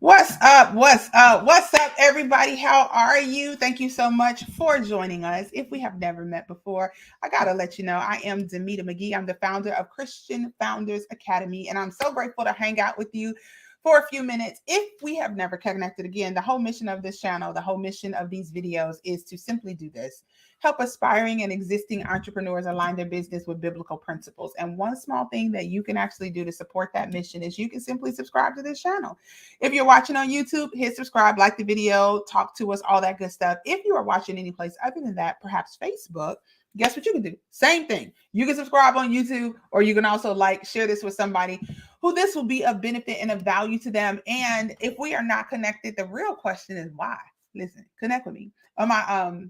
What's up? What's up? What's up, everybody? How are you? Thank you so much for joining us. If we have never met before, I got to let you know I am Demita McGee. I'm the founder of Christian Founders Academy, and I'm so grateful to hang out with you for a few minutes. If we have never connected again, the whole mission of this channel, the whole mission of these videos is to simply do this: help aspiring and existing entrepreneurs align their business with biblical principles. And one small thing that you can actually do to support that mission is you can simply subscribe to this channel. If you're watching on YouTube, hit subscribe, like the video, talk to us, all that good stuff. If you are watching any place other than that, perhaps Facebook, guess what you can do? Same thing. You can subscribe on YouTube, or you can also share this with somebody who this will be of benefit and of value to them. And if we are not connected, the real question is why? Listen, connect with me. On my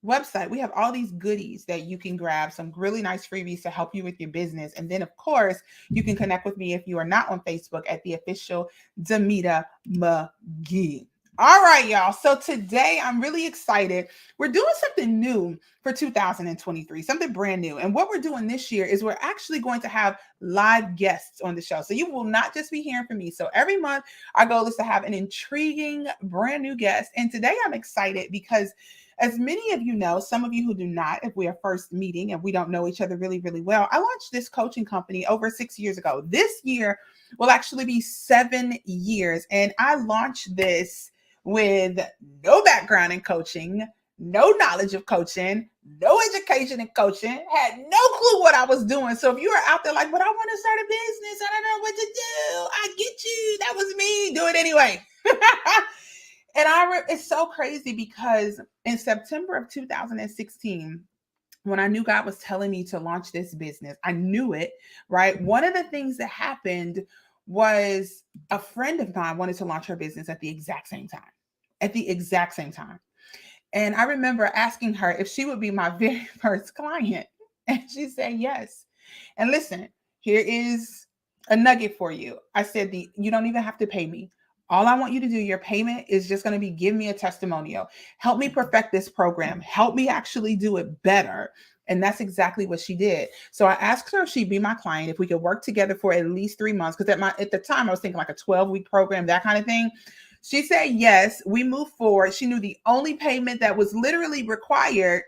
website, we have all these goodies that you can grab, some really nice freebies to help you with your business. And then, of course, you can connect with me if you are not on Facebook at the official Demita McGee. All right, y'all. So today I'm really excited. We're doing something new for 2023, something brand new. And what we're doing this year is we're actually going to have live guests on the show. So you will not just be hearing from me. So every month, our goal is to have an intriguing, brand new guest. And today I'm excited because, as many of you know, some of you who do not, if we are first meeting and we don't know each other really, really well, I launched this coaching company over 6 years ago. This year will actually be 7 years. And I launched this with no background in coaching, no knowledge of coaching, no education in coaching, had no clue what I was doing. So if you are out there like, but I want to start a business, I don't know what to do, I get you. That was me. Do it anyway. And it's so crazy because in September of 2016, when I knew God was telling me to launch this business, I knew it, right? One of the things that happened was a friend of mine wanted to launch her business at the exact same time. And I remember asking her if she would be my very first client. And she said yes. And listen, here is a nugget for you. I said, you don't even have to pay me. All I want you to do, your payment is just going to be give me a testimonial. Help me perfect this program. Help me actually do it better. And that's exactly what she did. So I asked her if she'd be my client, if we could work together for at least 3 months. Because at the time I was thinking like a 12-week program, that kind of thing. She said yes. We moved forward. She knew the only payment that was literally required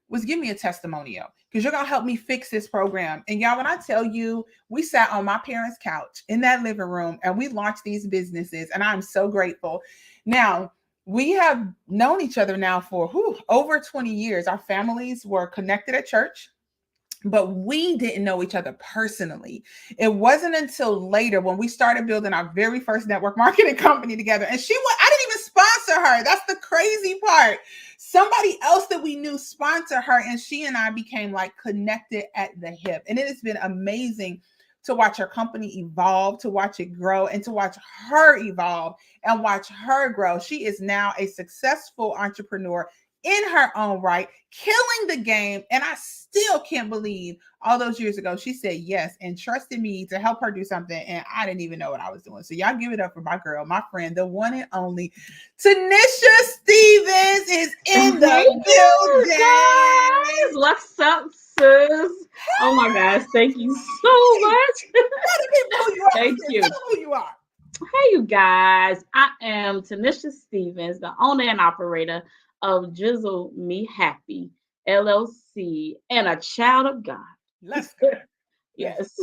was give me a testimonial, because you're going to help me fix this program. And y'all, when I tell you, we sat on my parents' couch in that living room and we launched these businesses, and I'm so grateful. Now, we have known each other now for over 20 years. Our families were connected at church, but we didn't know each other personally. It wasn't until later when we started building our very first network marketing company together. And I didn't even sponsor her. That's the crazy part. Somebody else that we knew sponsored her, and she and I became connected at the hip. And it has been amazing to watch her company evolve, to watch it grow, and to watch her evolve and watch her grow. She is now a successful entrepreneur in her own right, killing the game. And I still can't believe all those years ago, she said yes and trusted me to help her do something. And I didn't even know what I was doing. So y'all give it up for my girl, my friend, the one and only Tanisha Stevens is in the building. Guys, what's up, sis? Oh my gosh, thank you so much. Tell the people who you are. Thank you. Tell them who you are. Hey, you guys. I am Tanisha Stevens, the owner and operator of Drizzle Me Happy LLC and a child of God. Let's go. Yes.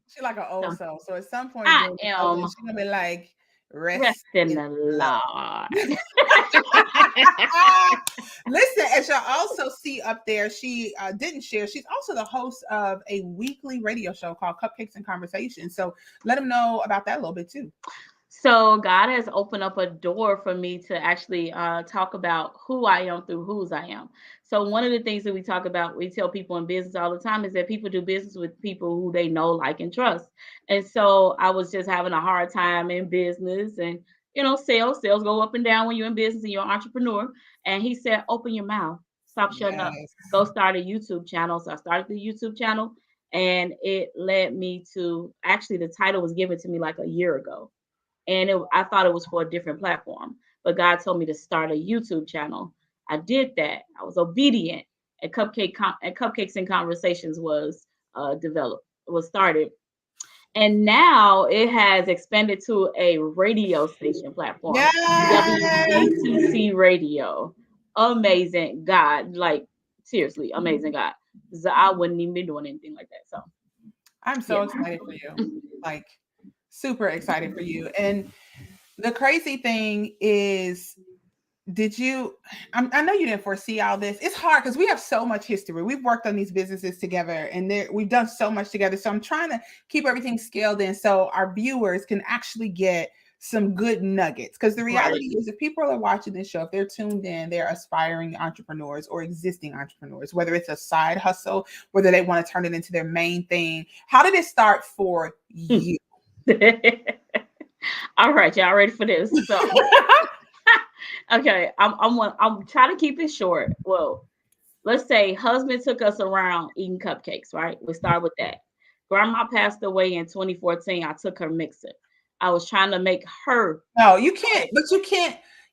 She's like an old soul. So at some point, I she's am going to be like, rest in the Lord. Listen, as y'all also see up there, she didn't share. She's also the host of a weekly radio show called Cupcakes and Conversations. So let them know about that a little bit too. So God has opened up a door for me to actually talk about who I am through whose I am. So one of the things that we talk about, we tell people in business all the time, is that people do business with people who they know, like, and trust. And so I was just having a hard time in business, and sales go up and down when you're in business and you're an entrepreneur. And he said, open your mouth, stop shutting up, go start a YouTube channel. So I started the YouTube channel, and it led me to, actually the title was given to me like a year ago. And I thought it was for a different platform, but God told me to start a YouTube channel. I did that. I was obedient. And Cupcakes and Conversations was started. And now it has expanded to a radio station platform, Yes. WBTC Radio. Amazing God, like seriously, amazing God. So I wouldn't even be doing anything like that. So I'm yeah. so excited for you. Like, super excited for you. And the crazy thing is, did you I know you didn't foresee all this. It's hard because we have so much history. We've worked on these businesses together, and we've done so much together. So I'm trying to keep everything scaled in so our viewers can actually get some good nuggets. Because the Right. reality is, if people are watching this show, if they're tuned in, they're aspiring entrepreneurs or existing entrepreneurs, whether it's a side hustle, whether they want to turn it into their main thing. How did it start for you? All right, y'all ready for this? So okay, I'm trying to keep it short. Well, let's say husband took us around eating cupcakes, right? We start with that. Grandma passed away in 2014. I took her mixer. I was trying to make her. No, you can't. But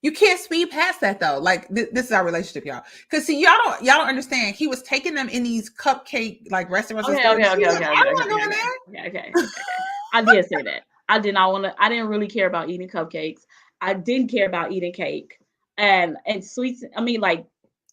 you can't speed past that though. Like, this is our relationship, y'all. Because see, y'all don't understand. He was taking them in these cupcake like restaurants and Okay, stuff. okay, And she okay, was like, okay, I okay, don't want okay, to go in okay, there. okay, okay, okay, okay. I did say that. I did not want to. I didn't really care about eating cupcakes. I didn't care about eating cake and sweets. I mean, like,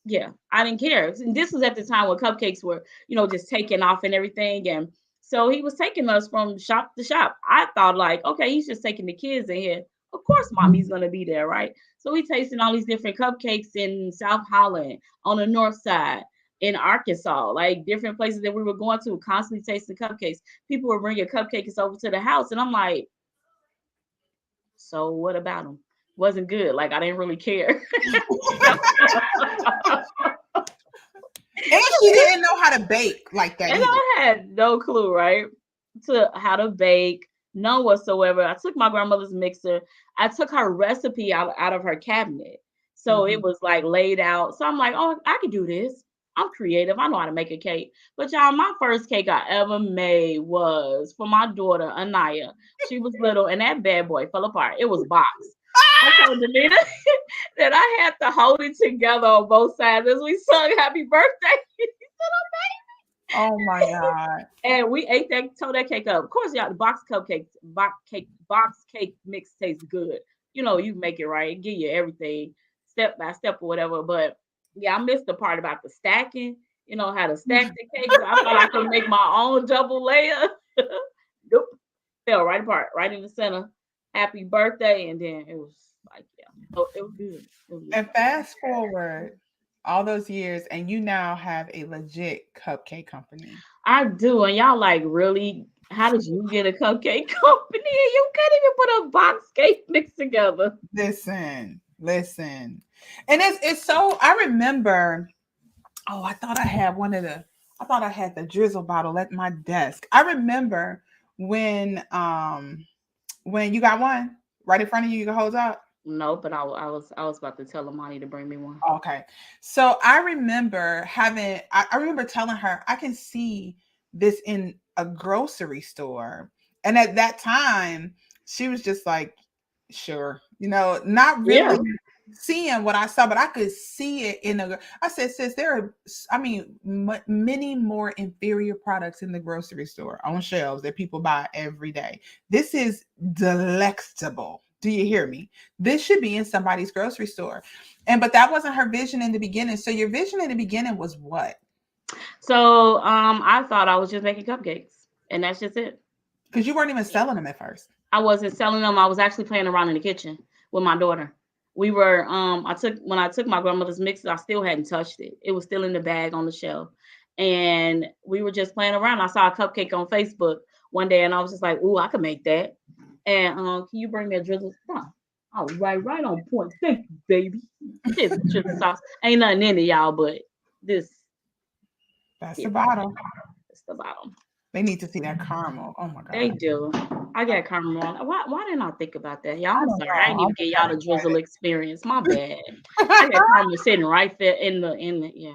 yeah, I didn't care. And this was at the time when cupcakes were, just taking off and everything. And so he was taking us from shop to shop. I thought like, okay, he's just taking the kids in here. Of course, mommy's gonna be there, right? So we tasting all these different cupcakes in South Holland, on the north side, in Arkansas, like different places that we were going to, constantly tasting cupcakes. People were bringing cupcakes over to the house, and I'm like, so what about them? Wasn't good. Like I didn't really care. And she didn't know how to bake like that And either. I had no clue, right? To how to bake, none whatsoever. I took my grandmother's mixer. I took her recipe out of her cabinet. So it Mhm. was like laid out. So I'm like, oh, I can do this. I'm creative. I know how to make a cake. But y'all, my first cake I ever made was for my daughter, Anaya. She was little and that bad boy fell apart. It was boxed. I told Danita that I had to hold it together on both sides as we sung happy birthday. Oh my God. And we ate that, tore that cake up. Of course, y'all, the box cake mix tastes good. You make it right, give you everything step by step or whatever. But yeah, I missed the part about the stacking. How to stack the cakes. I thought I could make my own double layer. Nope, fell right apart, right in the center. Happy birthday, and then it was like, yeah, oh, it was good. It was good. And fast forward all those years, and you now have a legit cupcake company. I do, and y'all like really. How did you get a cupcake company? You can't even put a box cake mix together. Listen. And it's so, I remember, oh, I thought I had the drizzle bottle at my desk. I remember when you got one right in front of you, you can hold up. No, but I was about to tell Amani to bring me one. Okay. So I remember I remember telling her, I can see this in a grocery store. And at that time, she was just like, sure, not Yeah, really seeing what I saw, but I could see it I said, sis, there are, I mean, many more inferior products in the grocery store on shelves that people buy every day. This is delectable. Do you hear me? This should be in somebody's grocery store. But that wasn't her vision in the beginning. So your vision in the beginning was what? so I thought I was just making cupcakes, and that's just it. Because you weren't even selling them at first. I wasn't selling them. I was actually playing around in the kitchen with my daughter. We were I took my grandmother's mixes, I still hadn't touched it. It was still in the bag on the shelf. And we were just playing around. I saw a cupcake on Facebook one day and I was just like, ooh, I could make that. And can you bring me a drizzle? Yeah. All right on point. Thank you, baby. Here's the drizzle sauce. Ain't nothing in it, y'all, but this That's the here. bottom. It's the bottom. They need to see that caramel. Oh my They God. do. I got caramel on. Why didn't I think about that? Y'all, I I'm don't sorry. I know. didn't I'm even just get that y'all the drizzle experience. My bad. I got excited. caramel sitting right there in the yeah.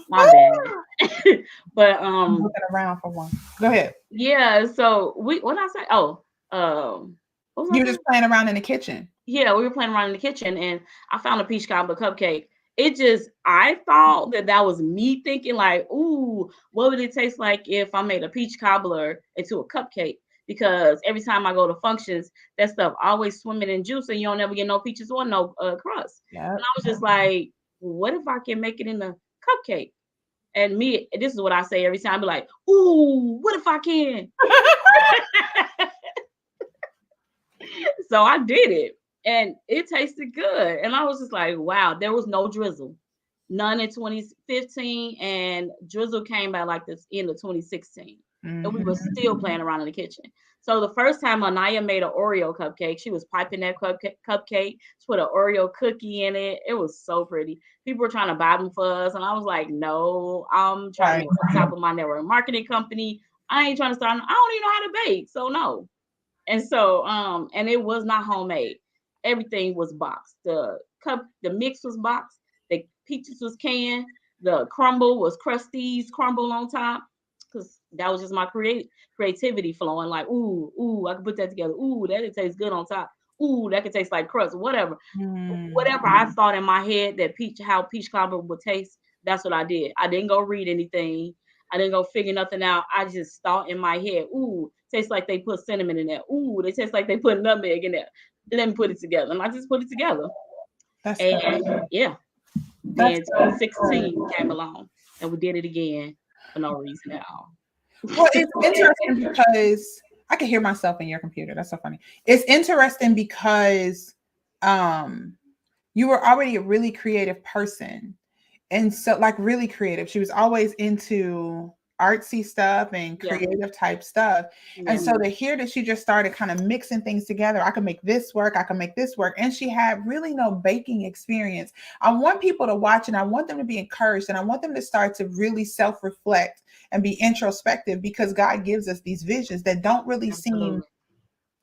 My bad. But I'm looking around for one. Go ahead. yeah, so what did I say? Oh, what was You I were saying? just playing around in the kitchen. Yeah, we were playing around in the kitchen and I found a peach cobbler cupcake It just, I thought that that was me thinking like, ooh, what would it taste like if I made a peach cobbler into a cupcake? Because every time I go to functions, that stuff always swimming in juice, and you don't ever get no peaches or no crust. And Yep. I was just like, what if I can make it in a cupcake? And me, this is what I say every time. I be like, ooh, what if I can? So I did it, and it tasted good. And I was just like, wow, there was no drizzle. None in 2015, and drizzle came by like this end of 2016. And we were still Mhm. playing around in the kitchen. So the first time Anaya made an Oreo cupcake, she was piping that cupcake. She put an Oreo cookie in it. It was so pretty. People were trying to buy them for us, and I was like, no, I'm trying to Right. make it on top of my network marketing company. I ain't trying to start. I don't even know how to bake, so no. And so, and it was not homemade. Everything was boxed. The mix was boxed. The peaches was canned. The crumble was Krusty's crumble on top. Cause that was just my creativity flowing. Like, ooh, I can put that together. Ooh, that it tastes good on top. Ooh, that could taste like crust. Whatever, Mm. whatever I thought in my head that how peach cobbler would taste. That's what I did. I didn't go read anything. I didn't go figure nothing out. I just thought in my head, ooh, tastes like they put cinnamon in there. Ooh, they taste like they put nutmeg in there. Let me put it together. And I just put it together. That's good. And yeah, That's then good. 2016 came along and we did it again for no reason at all. Well, it's interesting because I can hear myself in your computer. That's so funny. It's interesting because um you were already a really creative person. And so like really creative. She was always into artsy stuff and Yeah, creative type stuff. And yeah. so to hear that she just started kind of mixing things together, I can make this work, I can make this work. And she had really no baking experience. I want people to watch and I want them to be encouraged and I want them to start to really self-reflect and be introspective because God gives us these visions that don't really seem Absolutely.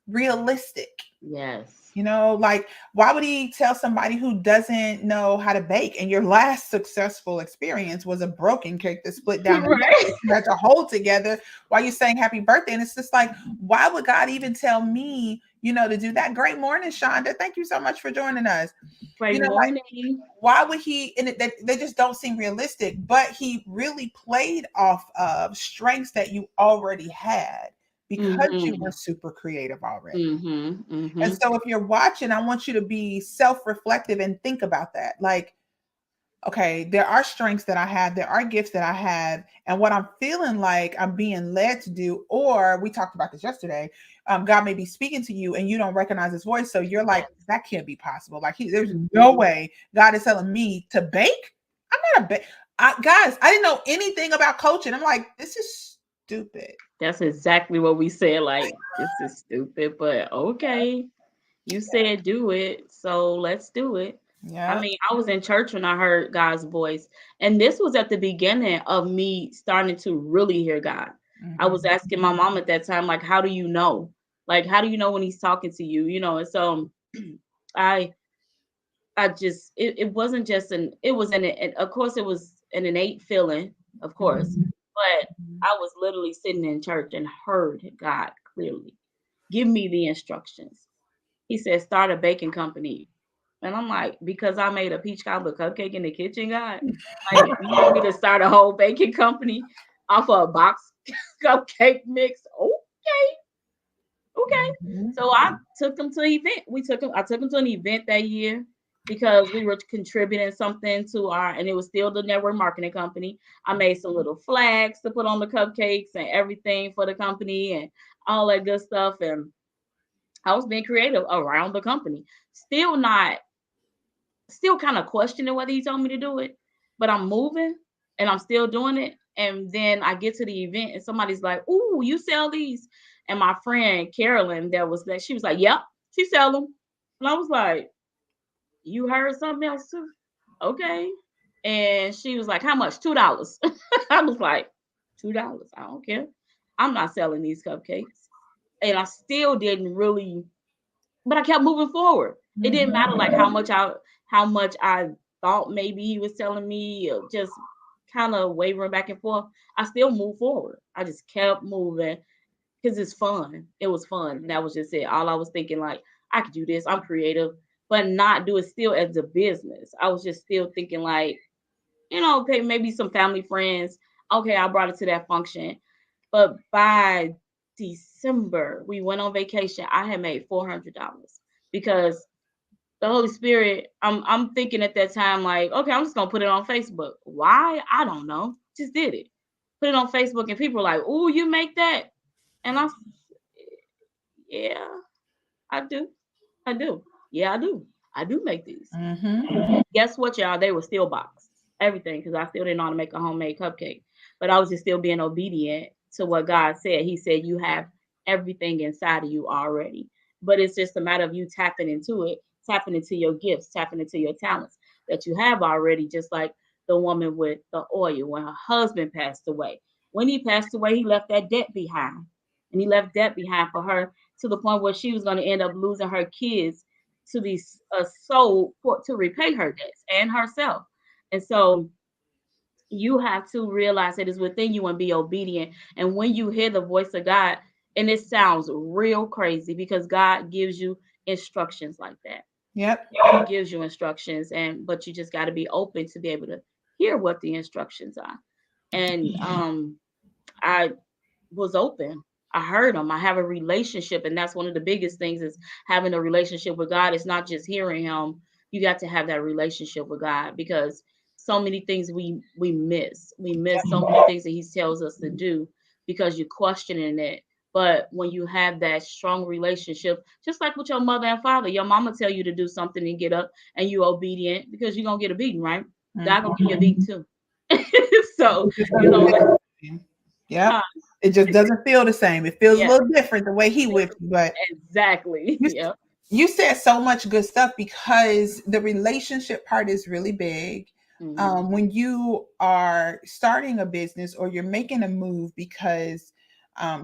realistic. Yes. You know, like why would he tell somebody who doesn't know how to bake? And your last successful experience was a broken cake that split down the middle Right. that you had to hold together while you saying happy birthday. And it's just like, why would God even tell me, to do that? Great morning, Shonda. Thank you so much for joining us. Great Like morning. why would he and they just don't seem realistic, but he really played off of strengths that you already had because you were Mm-hmm. super creative already. Mm-hmm. And Mm-hmm. so if you're watching, I want you to be self-reflective and think about that. Like, okay, there are strengths that I have, there are gifts that I have, and what I'm feeling like I'm being led to do, or we talked about this yesterday, God may be speaking to you and you don't recognize his voice. So you're like, Yes. that can't be possible. Like there's Mm-hmm. no way God is telling me to bake. I'm not a bake. Guys, I didn't know anything about coaching. I'm like, this is stupid. That's exactly what we said. Like, this is stupid, but okay. You said do it, so let's do it. I Yeah. mean, I was in church when I heard God's voice, and this was at the beginning of me starting to really hear God. I was Mhm. asking my mom at that time, like, how do you know? Like, how do you know when he's talking to you? And so I I just it wasn't just it was of course it was an innate feeling, of course, Mhm. but I was literally sitting in church and heard God clearly give me the instructions. He said, start a baking company. And I'm like, because I made a peach cobbler cupcake in the kitchen, God? Like, you want me to start a whole baking company off of a box cupcake mix? Okay, okay. Mhm. So I took them to an event. I took them to an event that year because we were contributing something to and it was still the network marketing company. I made some little flags to put on the cupcakes and everything for the company and all that good stuff. And I was being creative around the company. Still not, still kind of questioning whether he told me to do it, but I'm moving and I'm still doing it. And then I get to the event and somebody's like, "Ooh, you sell these?" And my friend Carolyn, she was like, "Yep, she sell them." And I was like, "You heard something else too?" Okay. And she was like, "How much? $2." I was like, $2? I don't care. I'm not selling these cupcakes. And I still didn't really, but I kept moving forward. It didn't matter like Mhm. how much I thought maybe he was telling me, or just kind of wavering back and forth. I still moved forward. I just kept moving because it's fun. It was fun. And that was just it. All I was thinking, like, I could do this. I'm creative. but not do it still as a business. I was just still thinking like, okay, maybe some family friends. Okay, I brought it to that function. But by December, we went on vacation. I had made $400 because the Holy Spirit, I'm thinking at that time, like, okay, I'm just gonna put it on Facebook. Why? I don't know. Just did it. Put it on Facebook, and people were like, "Oh, you make that?" And yeah, I do. I do. Yeah, I do. I do make these. Mm-hmm. Guess what, y'all? They were still boxed. Everything, because I still didn't know how to make a homemade cupcake. But I was just still being obedient to what God said. He said, you have everything inside of you already. But it's just a matter of you tapping into it, tapping into your gifts, tapping into your talents that you have already, just like the woman with the oil when her husband passed away. When he passed away, he left that debt behind. And he left debt behind for her to the point where she was going to end up losing her kids to these soul to repay her debts and herself. And so you have to realize it is within you and be obedient. And when you hear the voice of God, and it sounds real crazy because God gives you instructions like that. Yep. He gives you instructions, but you just got to be open to be able to hear what the instructions are. And I was open. I heard him. I have a relationship, and that's one of the biggest things is having a relationship with God. It's not just hearing him. You got to have that relationship with God because so many things we miss. We miss so many things that he tells us to do because you're questioning it. But when you have that strong relationship, just like with your mother and father, your mama tell you to do something and get up and you obedient because you're gonna get a beating, right? God gonna give you a beating too. So, It just you doesn't know, feel the same. Yep. huh? It just doesn't feel the same. It feels a Yeah, little different the way he whipped you, but exactly. you Yep. you said so much good stuff because the relationship part is really big. Mhm. When you are starting a business or you're making a move because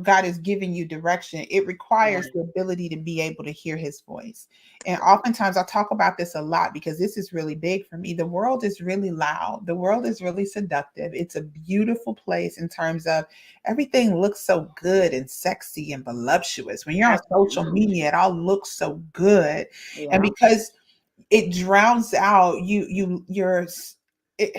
God is giving you direction, it requires Right. the ability to be able to hear his voice. And oftentimes I talk about this a lot because this is really big for me. The world is really loud. The world is really seductive. It's a beautiful place in terms of everything looks so good and sexy and voluptuous. When you're on social Absolutely. media, it all looks so good. And Yeah. because it drowns out it,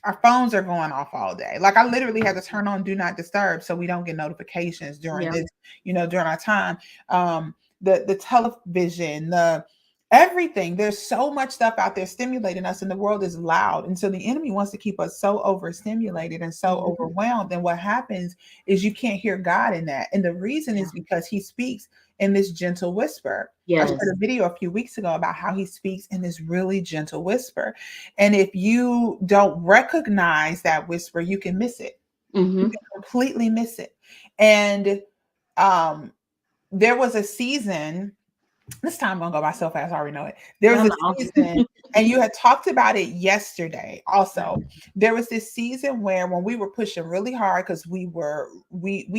our phones are going off all day. Like I literally had to turn on do not disturb so we don't get notifications during Yeah. this, during our time. The television, the everything. There's so much stuff out there stimulating us, and the world is loud. And so the enemy wants to keep us so overstimulated and so Mhm. overwhelmed. And what happens is you can't hear God in that. And the reason Yeah. is because he speaks in this gentle whisper. I Yes. shared a video a few weeks ago about how he speaks in this really gentle whisper. And if you don't recognize that whisper, you can miss it. You Mhm. can completely miss it. And um, there was a season, this time gonna go by so fast, I already know it. There was Y'all a know. season, and you had talked about it yesterday also. There was this season where when we were pushing really hard because we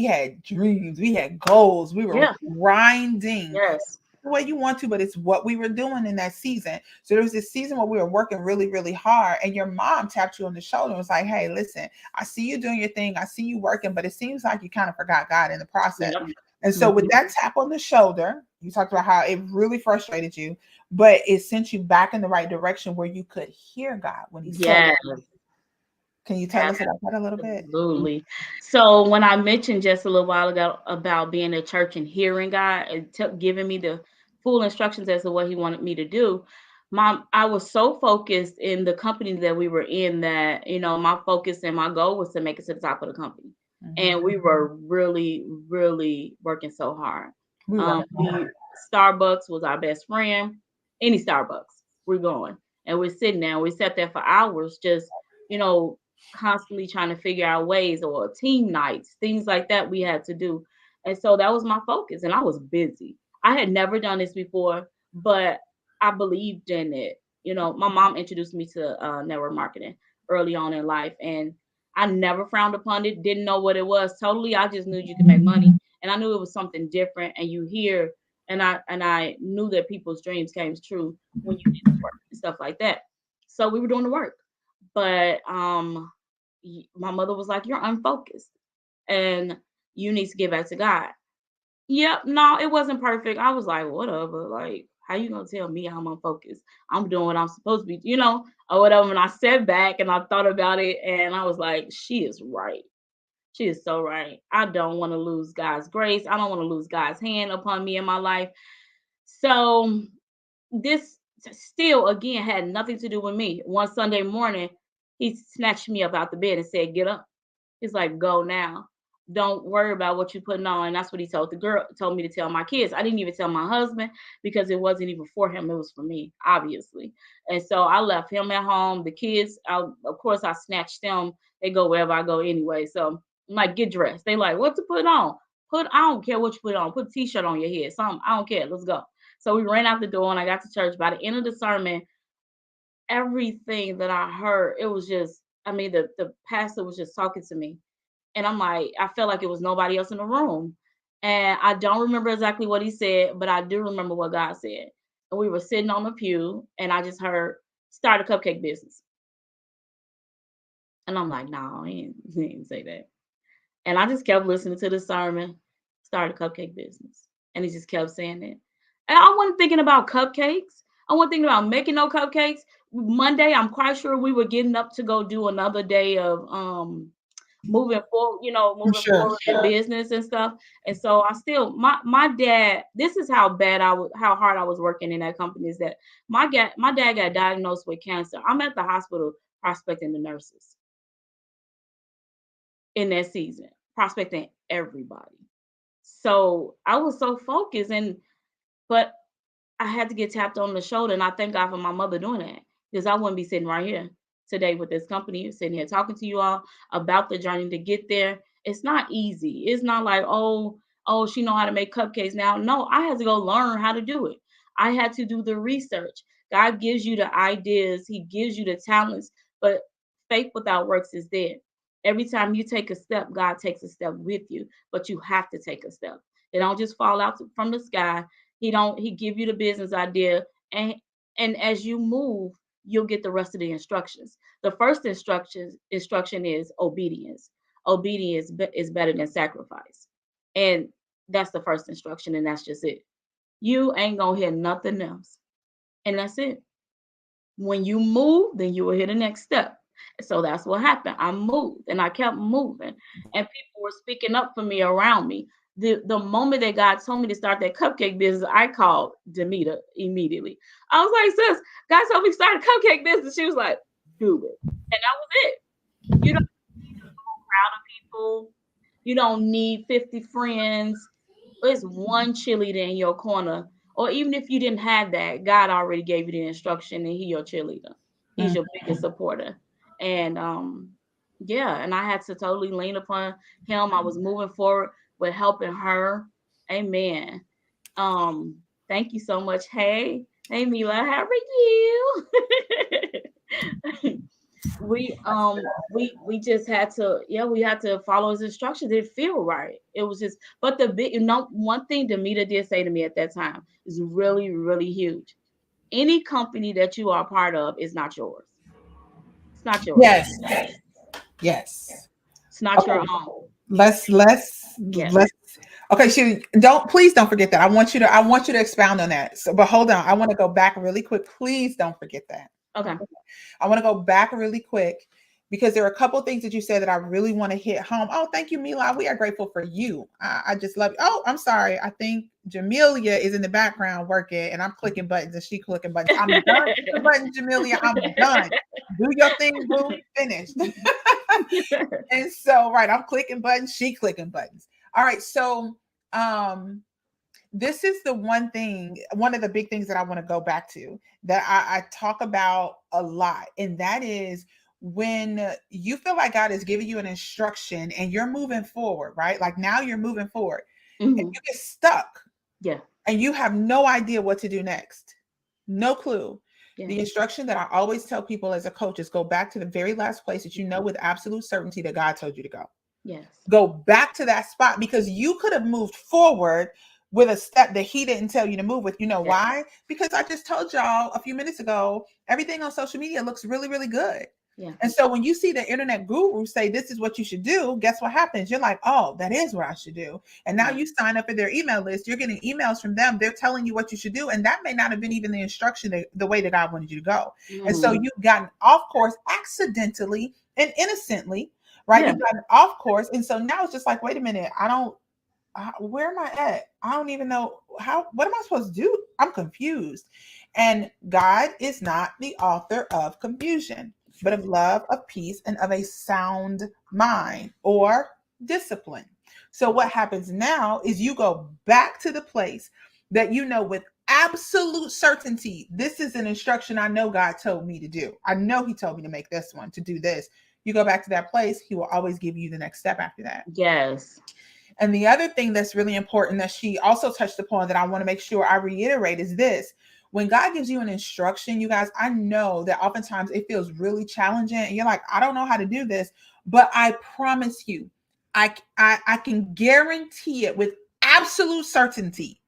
had dreams, we had goals, we were Yeah. grinding Yes. the way you want to, but it's what we were doing in that season. So there was this season where we were working really, really hard, and your mom tapped you on the shoulder and was like, "Hey, listen, I see you doing your thing, I see you working, but it seems like you kind of forgot God in the process." Yep. And so with Mhm. that tap on the shoulder, you talked about how it really frustrated you, but it sent you back in the right direction where you could hear God when He said Yes. it. Can you tell us about that a little bit? Absolutely. So when I mentioned just a little while ago about being at church and hearing God and giving me the full instructions as to what He wanted me to do, I was so focused in the company that we were in that my focus and my goal was to make it to the top of the company, Mhm. and we were really, really working so hard. We work. Starbucks was our best friend. Any Starbucks, we're going, and we're sitting there. We sat there for hours, just you know constantly trying to figure out ways or team nights, things like that we had to do. And so that was my focus. And I was busy. I had never done this before, but I believed in it. My mom introduced me to network marketing early on in life, and I never frowned upon it, didn't know what it was totally. I just knew you could make money. And I knew it was something different. And you hear, and I knew that people's dreams came true when you did the work and stuff like that. So we were doing the work. But my mother was like, "You're unfocused and you need to get back to God." Yep, no, it wasn't perfect. I was like, whatever. Like, how you gonna tell me I'm unfocused? I'm doing what I'm supposed to be, or whatever. And I sat back and I thought about it, and I was like, she is right. She is so right. I don't want to lose God's grace. I don't want to lose God's hand upon me in my life. So this still again had nothing to do with me. One Sunday morning, he snatched me up out the bed and said, "Get up." He's like, "Go now. Don't worry about what you're putting on." And that's what he told me to tell my kids. I didn't even tell my husband because it wasn't even for him. It was for me, obviously. And so I left him at home. The kids, of course, I snatched them. They go wherever I go anyway. So I'm like, get dressed. They like, what to put on? I don't care what you put on. Put a t-shirt on your head. Something. I don't care. Let's go. So we ran out the door and I got to church. By the end of the sermon, everything that I heard, it was just, I mean, the pastor was just talking to me. And I'm like, I felt like it was nobody else in the room. And I don't remember exactly what he said, but I do remember what God said. And we were sitting on the pew and I just heard, start a cupcake business. And I'm like, no, he didn't say that. And I just kept listening to the sermon, start a cupcake business. And he just kept saying it. And I wasn't thinking about cupcakes. I wasn't thinking about making no cupcakes. Monday, I'm quite sure we were getting up to go do another day of moving forward, moving Sure. forward in business and stuff. And so I still my dad, this is how bad how hard I was working in that company, is that my dad got diagnosed with cancer. I'm at the hospital prospecting the nurses in that season, prospecting everybody. So I was so focused, but I had to get tapped on the shoulder, and I thank God for my mother doing that, because I wouldn't be sitting right here today with this company, sitting here talking to you all about the journey to get there. It's not easy. It's not like, she know how to make cupcakes now. No, I had to go learn how to do it. I had to do the research. God gives you the ideas, He gives you the talents, but faith without works is dead. Every time you take a step, God takes a step with you, but you have to take a step. It don't just fall out from the sky. He give you the business idea, and as you move, you'll get the rest of the instructions. The first instruction is obedience. Obedience is better than sacrifice. And that's the first instruction, and that's just it. You ain't gonna hear nothing else. And that's it. When you move, then you will hit the next step. So that's what happened. I moved and I kept moving, and people were speaking up for me around me. The moment that God told me to start that cupcake business, I called Demita immediately. I was like, sis, God told me to start a cupcake business. She was like, do it. And that was it. You don't need a whole crowd of people. You don't need 50 friends. It's one cheerleader in your corner. Or even if you didn't have that, God already gave you the instruction and He your cheerleader. He's your biggest supporter. And yeah, and I had to totally lean upon Him. I was moving forward with helping her. Amen. Thank you so much. Hey Mila, how are you? We just had to, we had to follow his instructions. It feel right. It was just, but one thing Demita did say to me at that time is really, really huge. Any company that you are a part of is not yours. It's not yours. Yes. Yes. It's not your Okay. own. Yes. Let's okay, she please don't forget that. I want you to expound on that. So but hold on. I want to go back really quick. Please don't forget that. Okay. I want to go back really quick because there are a couple of things that you said that I really want to hit home. Oh, thank you, Mila. We are grateful for you. I just love you. Oh, I'm sorry. I think Jamelia is in the background working and I'm clicking buttons and she clicking buttons. I'm done clicking buttons, Jamelia. I'm done. Do your thing, boo. Finished. And so, right, I'm clicking buttons, she clicking buttons. All right. So, this is one of the big things that I want to go back to that I talk about a lot. And that is when you feel like God is giving you an instruction and you're moving forward, right? Like now you're moving forward and you get stuck. Yeah. And you have no idea what to do next. No clue. Yeah. The instruction that I always tell people as a coach is go back to the very last place that you know with absolute certainty that God told you to go. Yes. Go back to that spot because you could have moved forward with a step that He didn't tell you to move with. You know why? Because I just told y'all a few minutes ago, everything on social media looks really, really good. Yeah. And so when you see the internet guru say this is what you should do, guess what happens? You're like, oh, that is what I should do. And now Yeah. you sign up for their email list. You're getting emails from them. They're telling you what you should do. And that may not have been even the instruction the way that God wanted you to go. And so Mhm. you've gotten off course accidentally and innocently, right? Yeah. You've gotten off course. And so now it's just like, wait a minute, where am I at? I don't even know what am I supposed to do? I'm confused. And God is not the author of confusion, but of love, of peace, and of a sound mind or discipline. So what happens now is you go back to the place that you know with absolute certainty, this is an instruction I know God told me to do. I know he told me to make this one, to do this. You go back to that place, he will always give you the next step after that. Yes. And the other thing that's really important that she also touched upon that I want to make sure I reiterate is this. When God gives you an instruction, you guys, I know that oftentimes it feels really challenging and you're like, I don't know how to do this, but I promise you, I can guarantee it with absolute certainty.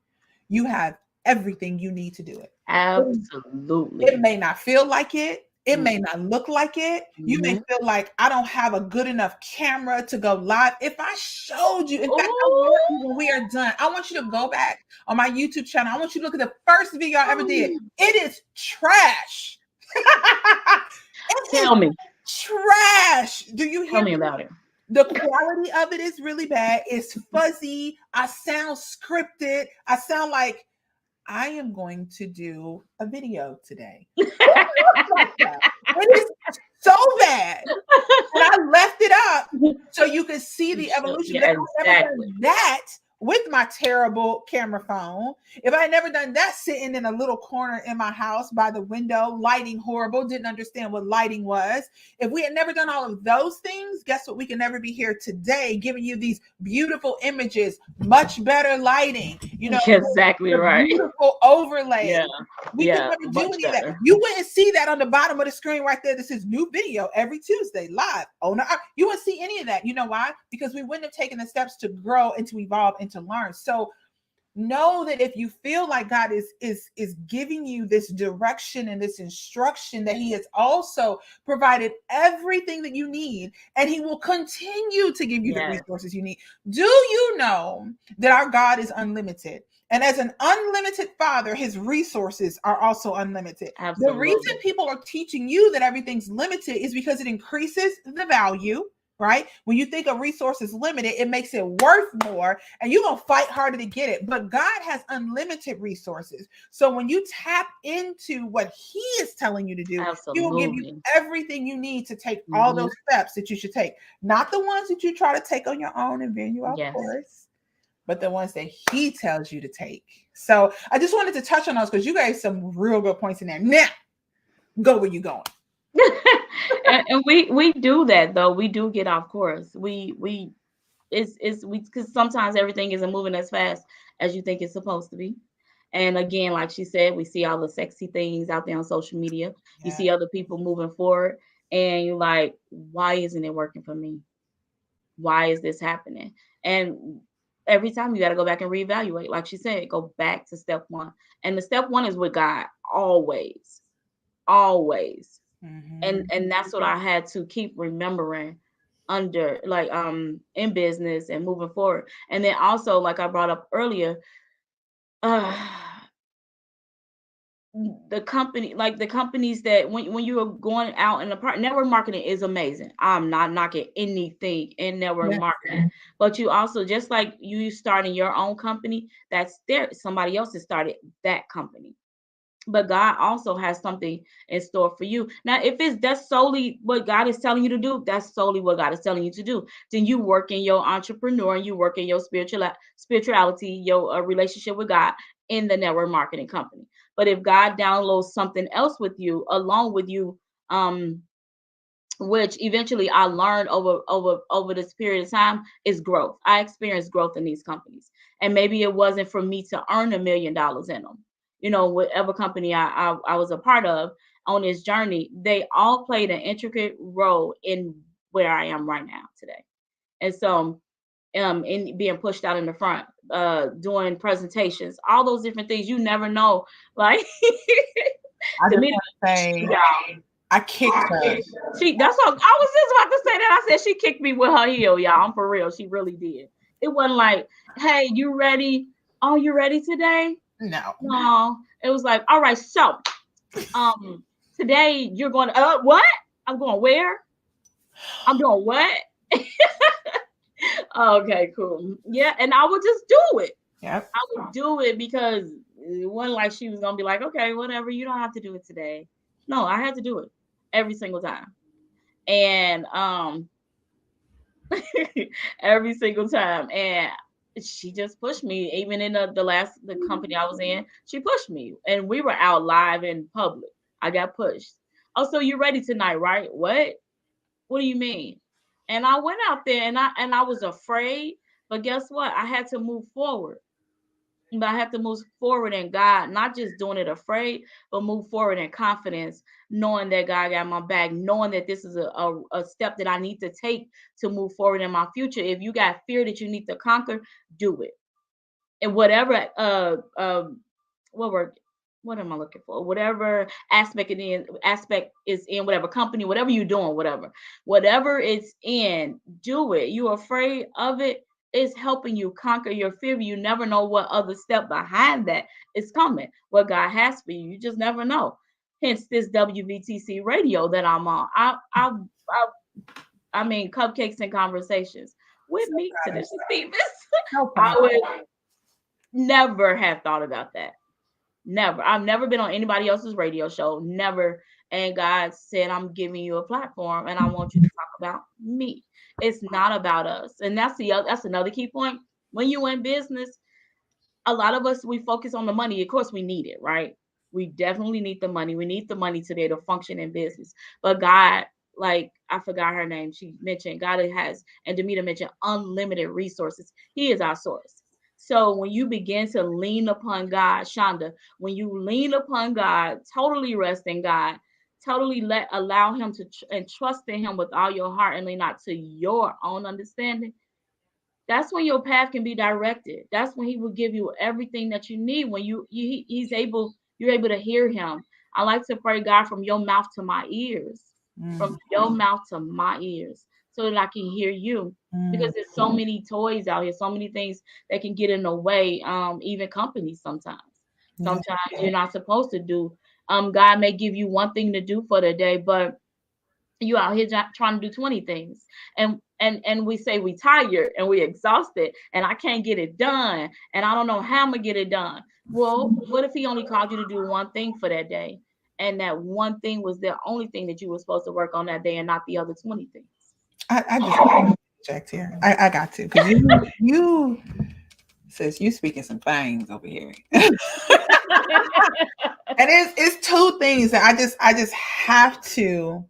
You have everything you need to do it. It Absolutely. may not feel like it. It Mm. may not look like it. You may Mhm. feel like I don't have a good enough camera to go live. If I showed you, in fact, I want you when Ooh. we are done, I want you to go back on my YouTube channel. I want you to look at the first video I ever did. It is trash. It is Tell me. trash. Do you Tell hear me me? about it. The quality of it is really bad. It's fuzzy. I sound scripted. I sound like I am going to do a video today. Like that. It is so bad. And I left it up so you could see You the should. evolution. But Yeah, if I never exactly. done that with my terrible camera phone, if I had never done that sitting in a little corner in my house by the window, lighting horrible, didn't understand what lighting was, if we had never done all of those things, guess what? We can never be here today giving you these beautiful images, much better lighting, Exactly the right. beautiful overlay. Yeah. We could Yeah. never do Much any of that. better. You wouldn't see that on the bottom of the screen right there. This is new video every Tuesday live. Oh no, you wouldn't see any of that. You know why? Because we wouldn't have taken the steps to grow and to evolve and to learn. So know that if you feel like God is giving you this direction and this instruction, that he has also provided everything that you need and he will continue to give you the Yes. resources you need. Do you know that our God is unlimited? And as an unlimited father, his resources are also unlimited. The reason Absolutely. people are teaching you that everything's limited is because it increases the value, right? When you think a resource is limited, it makes it worth more and you're going to fight harder to get it. But God has unlimited resources. So when you tap into what he is telling you to do, he will give you Absolutely. everything you need to take all Hmm. those steps that you should take. Not the ones that you try to take on your own and veer you off Yes. course, but the ones that he tells you to take. So I just wanted to touch on those because you gave some real good points in there. Now, go where you going. And we do that though. We do get off course. We it's we because sometimes everything isn't moving as fast as you think it's supposed to be. And again, like she said, we see all the sexy things out there on social media. You Yeah, see other people moving forward, and you're like, why isn't it working for me? Why is this happening? And every time you got to go back and reevaluate. Like she said, go back to step one. And the step one is with God, always, always. mm-hmm. And that's what I had to keep remembering under like in business and moving forward. And then also, like I brought up earlier, uh the company, like the companies that when you are going out in the part, network marketing is amazing. I'm not knocking anything in network Yeah, marketing, but you also, just like you starting your own company, that's there, somebody else has started that company, but God also has something in store for you. Now, if it's that's solely what God is telling you to do, that's solely what God is telling you to do. Then you work in your entrepreneur and you work in your spirituality, your relationship with God in the network marketing company. But if God downloads something else with you, along with you, um, which eventually I learned over this period of time, is growth. I experienced growth in these companies, and maybe it wasn't for me to earn $1 million in them. You know, whatever company I was a part of on this journey, they all played an intricate role in where I am right now today. And so, in being pushed out in the front, doing presentations, all those different things, you never know. Like I to just me, want to say, y'all. I kicked her. That's what I was just about to say that. I said she kicked me with her heel, y'all. I'm for real. She really did. It wasn't like, hey, you ready? Oh, you ready today? No. No. It was like, all right, so today you're going what? I'm going where? I'm doing what? Okay, cool. Yeah, and I would just do it. Yep. I would do it because it wasn't like she was gonna be like, okay, whatever, you don't have to do it today. No, I had to do it every single time. And every single time. And she just pushed me. Even in the company I was in, she pushed me. And we were out live in public. I got pushed. Oh, so you're ready tonight, right? What do you mean? And I went out there and I was afraid, but guess what? I had to move forward. But I have to move forward in God, not just doing it afraid, but move forward in confidence, knowing that God got my back, knowing that this is a step that I need to take to move forward in my future. If you got fear that you need to conquer, do it. And whatever what word what am I looking for? Whatever aspect is in whatever company, whatever you're doing, whatever it's in, do it. You're afraid of it, it's helping you conquer your fear. You never know what other step behind that is coming, what God has for you. You just never know. Hence this WVTC radio that I'm on. I mean, cupcakes and conversations with So me, proud of Tanisha Stevens. you. So I proud. would never have thought about that. Never. I've never been on anybody else's radio show. Never. And God said, I'm giving you a platform and I want you to talk about me. It's not about us. And that's another key point. When you in business, a lot of us, we focus on the money. Of course, we need it, right? We definitely need the money. We need the money today to function in business. But God, like I forgot her name. She mentioned God has, and Demeter mentioned unlimited resources. He is our source. So when you begin to lean upon God, Shonda, when you lean upon God, totally rest in God, totally allow Him to and trust in Him with all your heart and lean not to your own understanding, that's when your path can be directed. That's when He will give you everything that you need. When you're able to hear Him. I like to pray, God, from your mouth to my ears, from your mouth to my ears, so that I can hear you. Because there's so many toys out here, so many things that can get in the way. Even companies sometimes. Yeah. Sometimes you're not supposed to do. God may give you one thing to do for the day, but you out here trying to do 20 things, and we say we tired and we exhausted and I can't get it done and I don't know how I'm gonna get it done. Well, what if He only called you to do one thing for that day, and that one thing was the only thing that you were supposed to work on that day and not the other 20 things? I just checked here. I got to because you says you speaking some things over here. And it's two things that I just have to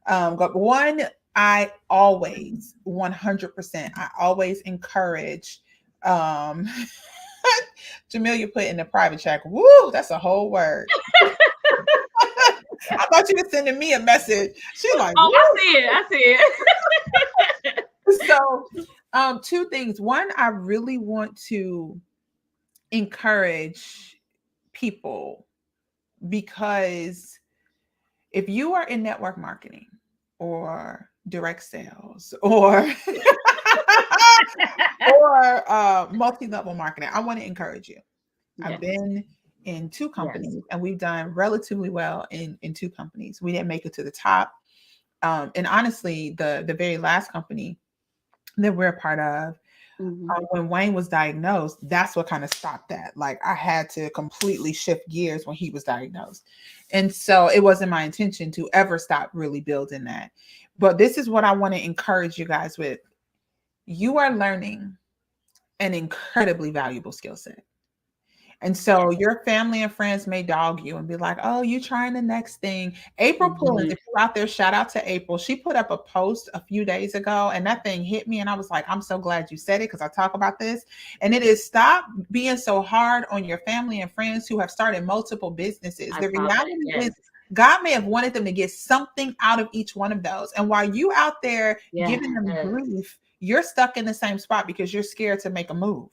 go. One, I always 100%. I always encourage. Um, Jamelia put in the private chat. Woo, that's a whole word. I thought you were sending me a message. She's like, Oh, woo. I see it. So, two things. One, I really want to encourage people because if you are in network marketing or direct sales or or multi-level marketing, I want to encourage you. I've Yes. been in two Yes. companies and we've done relatively well in two companies. We didn't make it to the top. And honestly, the very last company that we're a part of, Mm-hmm. when Wayne was diagnosed, that's what kind of stopped that. Like I had to completely shift gears when he was diagnosed. And so it wasn't my intention to ever stop really building that. But this is what I want to encourage you guys with. You are learning an incredibly valuable skill set. And so your family and friends may dog you and be like, oh, you trying the next thing. April Pullins, Mm-hmm. if you're out there, shout out to April. She put up a post a few days ago and that thing hit me. And I was like, I'm so glad you said it because I talk about this. And it is stop being so hard on your family and friends who have started multiple businesses. I The saw that. reality Yes. is God may have wanted them to get something out of each one of those. And while you out there Yes. giving them grief, you're stuck in the same spot because you're scared to make a move.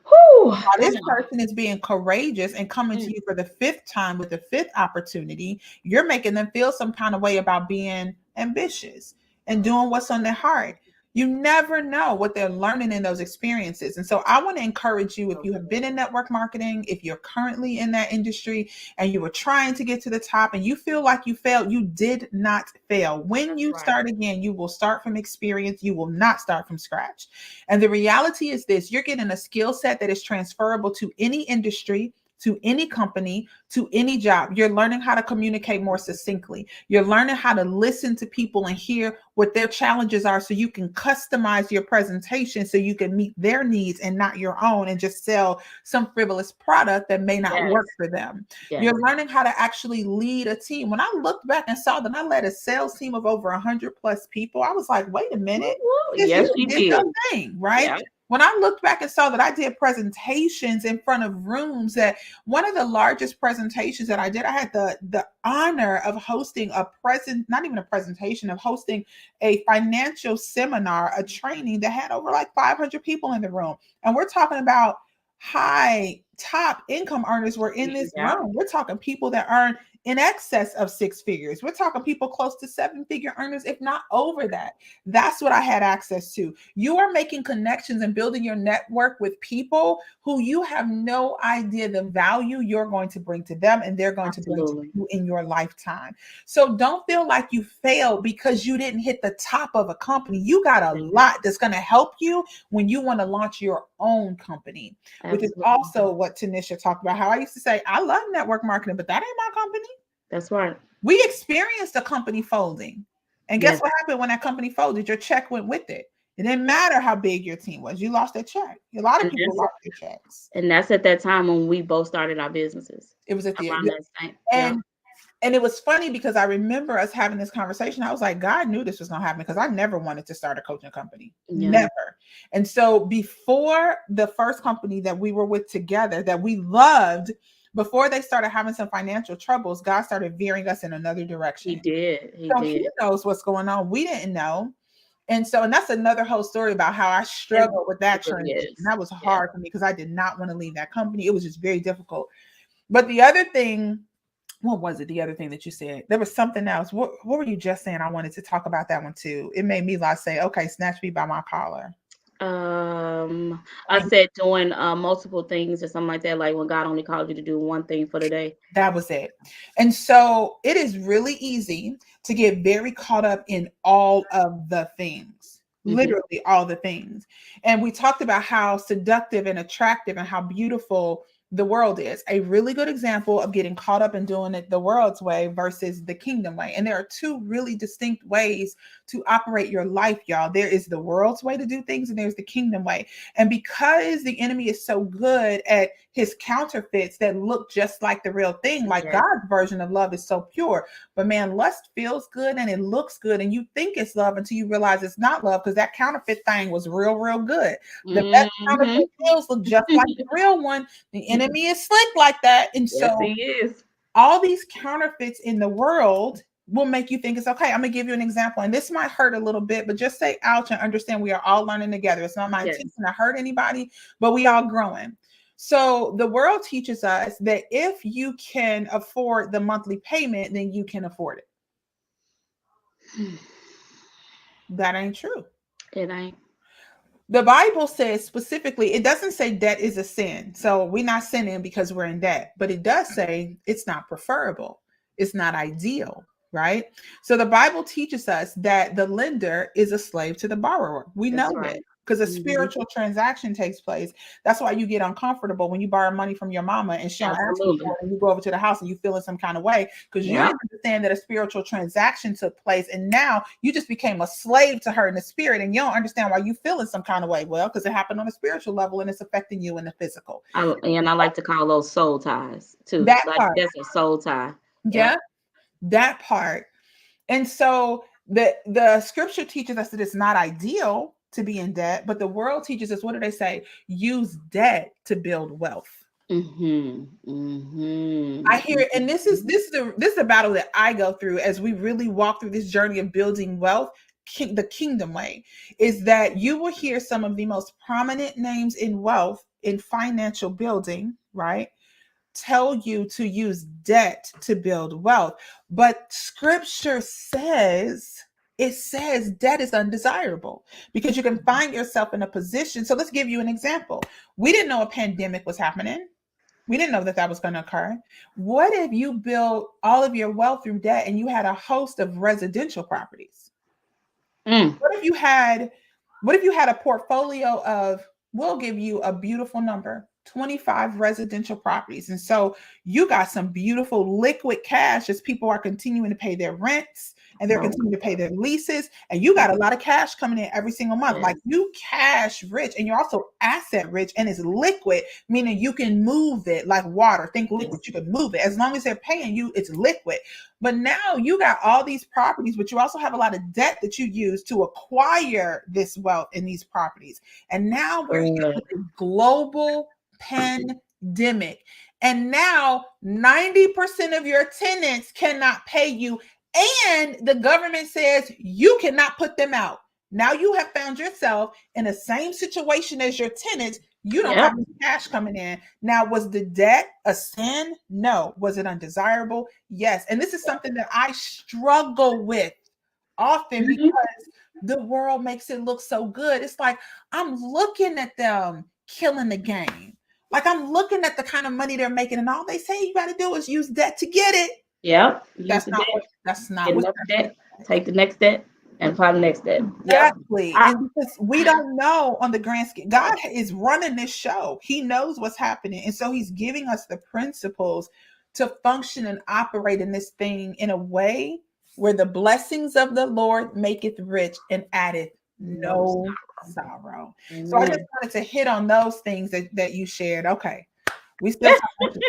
Whew, While I this know. person is being courageous and coming to Mm, you for the fifth time with the fifth opportunity, you're making them feel some kind of way about being ambitious and doing what's on their heart. You never know what they're learning in those experiences. And so I want to encourage you, if so you have good. been in network marketing, if you're currently in that industry and you were trying to get to the top and you feel like you failed, you did not fail. When That's you right. start again, you will start from experience. You will not start from scratch. And the reality is this: you're getting a skill set that is transferable to any industry, to any company, to any job. You're learning how to communicate more succinctly. You're learning how to listen to people and hear what their challenges are so you can customize your presentation so you can meet their needs and not your own and just sell some frivolous product that may not Yes. work for them. Yes. You're learning how to actually lead a team. When I looked back and saw that I led a sales team of over 100 plus people, I was like, wait a Woo, minute. woo. Sis, Yes, you you did your did. thing, right? Yeah. When I looked back and saw that I did presentations in front of rooms, that one of the largest presentations that I did, I had the honor of hosting a not even a presentation, of hosting a financial seminar, a training that had over like 500 people in the room. And we're talking about high top income earners were in this Yeah. room. We're talking people that earn in excess of six figures. We're talking people close to seven-figure earners, if not over that. That's what I had access to. You are making connections and building your network with people who you have no idea the value you're going to bring to them and they're going to bring to Absolutely. you in your lifetime. So don't feel like you failed because you didn't hit the top of a company. You got a lot that's going to help you when you want to launch your own company, which is Absolutely. also what Tanisha talked about. How I used to say, I love network marketing, but that ain't my company. That's right. We experienced a company folding. And guess Yes. what happened when that company folded? Your check went with it. It didn't matter how big your team was. You lost a check. A lot of And people that's lost their checks. and that's at that time when we both started our businesses. It was at the Around end. that same. Yeah. And it was funny because I remember us having this conversation. I was like, God knew this was going to happen because I never wanted to start a coaching company. Yeah. Never. And so before the first company that we were with together that we loved, before they started having some financial troubles, God started veering us in another He direction. did. He So he did. knows what's going on. We didn't know. And so, and that's another whole story about how I It struggled with that really transition. is. That was Yeah. hard for me because I did not want to leave that company. It was just very difficult. But the other thing, what was it? The other thing that you said, there was something else. What were you just saying? I wanted to talk about that one too. It made me like say, okay, snatch me by my collar. I said doing multiple things or something like that, like when God only called you to do one thing for the day. That was it. And so it is really easy to get very caught up in all of the things, Hmm. literally all the things. And we talked about how seductive and attractive and how beautiful the world is. A really good example of getting caught up in doing it the world's way versus the kingdom way. And there are two really distinct ways to operate your life, y'all. There is the world's way to do things, and there's the kingdom way. And because the enemy is so good at his counterfeits that look just like the real thing, like Yes. God's version of love is so pure. But man, lust feels good and it looks good, and you think it's love until you realize it's not love because that counterfeit thing was real, real good. The best Hmm. counterfeit deals look just like the real one. The enemy is slick like that. And Yes, so he is. all these counterfeits in the world will make you think it's okay. I'm gonna give you an example, and this might hurt a little bit, but just say ouch and understand we are all learning together. It's not my Yes. intention to hurt anybody, but we all growing. So the world teaches us that if you can afford the monthly payment, then you can afford it. That ain't true. It ain't. The Bible says specifically, it doesn't say debt is a sin. So we're not sinning because we're in debt, but it does say it's not preferable. It's not ideal, right? So the Bible teaches us that the lender is a slave to the borrower. We That's know right. it because a Hmm. spiritual transaction takes place. That's why you get uncomfortable when you borrow money from your mama and she don't ask you Absolutely. for it, and you go over to the house and you feel in some kind of way because you Yeah. didn't understand that a spiritual transaction took place, and now you just became a slave to her in the spirit, and you don't understand why you feel in some kind of way. Well, because it happened on a spiritual level and it's affecting you in the physical. And I like to call those soul ties too. That Like part, that's a soul tie. Yeah. yeah, that part. And so the scripture teaches us that it's not ideal to be in debt, but the world teaches us, what do they say? Use debt to build wealth. Mhm. I Mhm. hear it, and Mhm. this is a battle that I go through as we really walk through this journey of building wealth. The kingdom way is that you will hear some of the most prominent names in wealth in financial building, right, tell you to use debt to build wealth. But scripture says, it says debt is undesirable because you can find yourself in a position. So let's give you an example. We didn't know a pandemic was happening. We didn't know that that was going to occur. What if you built all of your wealth through debt and you had a host of residential properties? Mm. What if you had what if you had a portfolio of, we'll give you a beautiful number, 25 residential properties. And so you got some beautiful liquid cash as people are continuing to pay their rents and they're Wow. continuing to pay their leases. And you got a lot of cash coming in every single month. Like Yes. you cash rich and you're also asset rich and it's liquid, meaning you can move it like water. Think liquid, Yes. you can move it. As long as they're paying you, it's liquid. But now you got all these properties, but you also have a lot of debt that you use to acquire this wealth in these properties. And now we're hit Good. with a global pandemic. And now 90% of your tenants cannot pay you. And the government says you cannot put them out. Now you have found yourself in the same situation as your tenants. You don't have Yep. any cash coming in. Now, was the debt a sin? No. Was it undesirable? Yes. And this is something that I struggle with often because Mhm. the world makes it look so good. It's like I'm looking at them killing the game. Like I'm looking at the kind of money they're making, and all they say you got to do is use debt to get it. Yep. Use That's the not what. debt. That's not Get what. another debt. Take the next debt and apply the next debt. Yep. Exactly. I, And because we don't know on the grand scale, God is running this show. He knows what's happening. And so he's giving us the principles to function and operate in this thing in a way where the blessings of the Lord maketh rich and addeth no no sorrow. sorrow. So I just Amen. wanted to hit on those things that you shared. Okay. We still talking.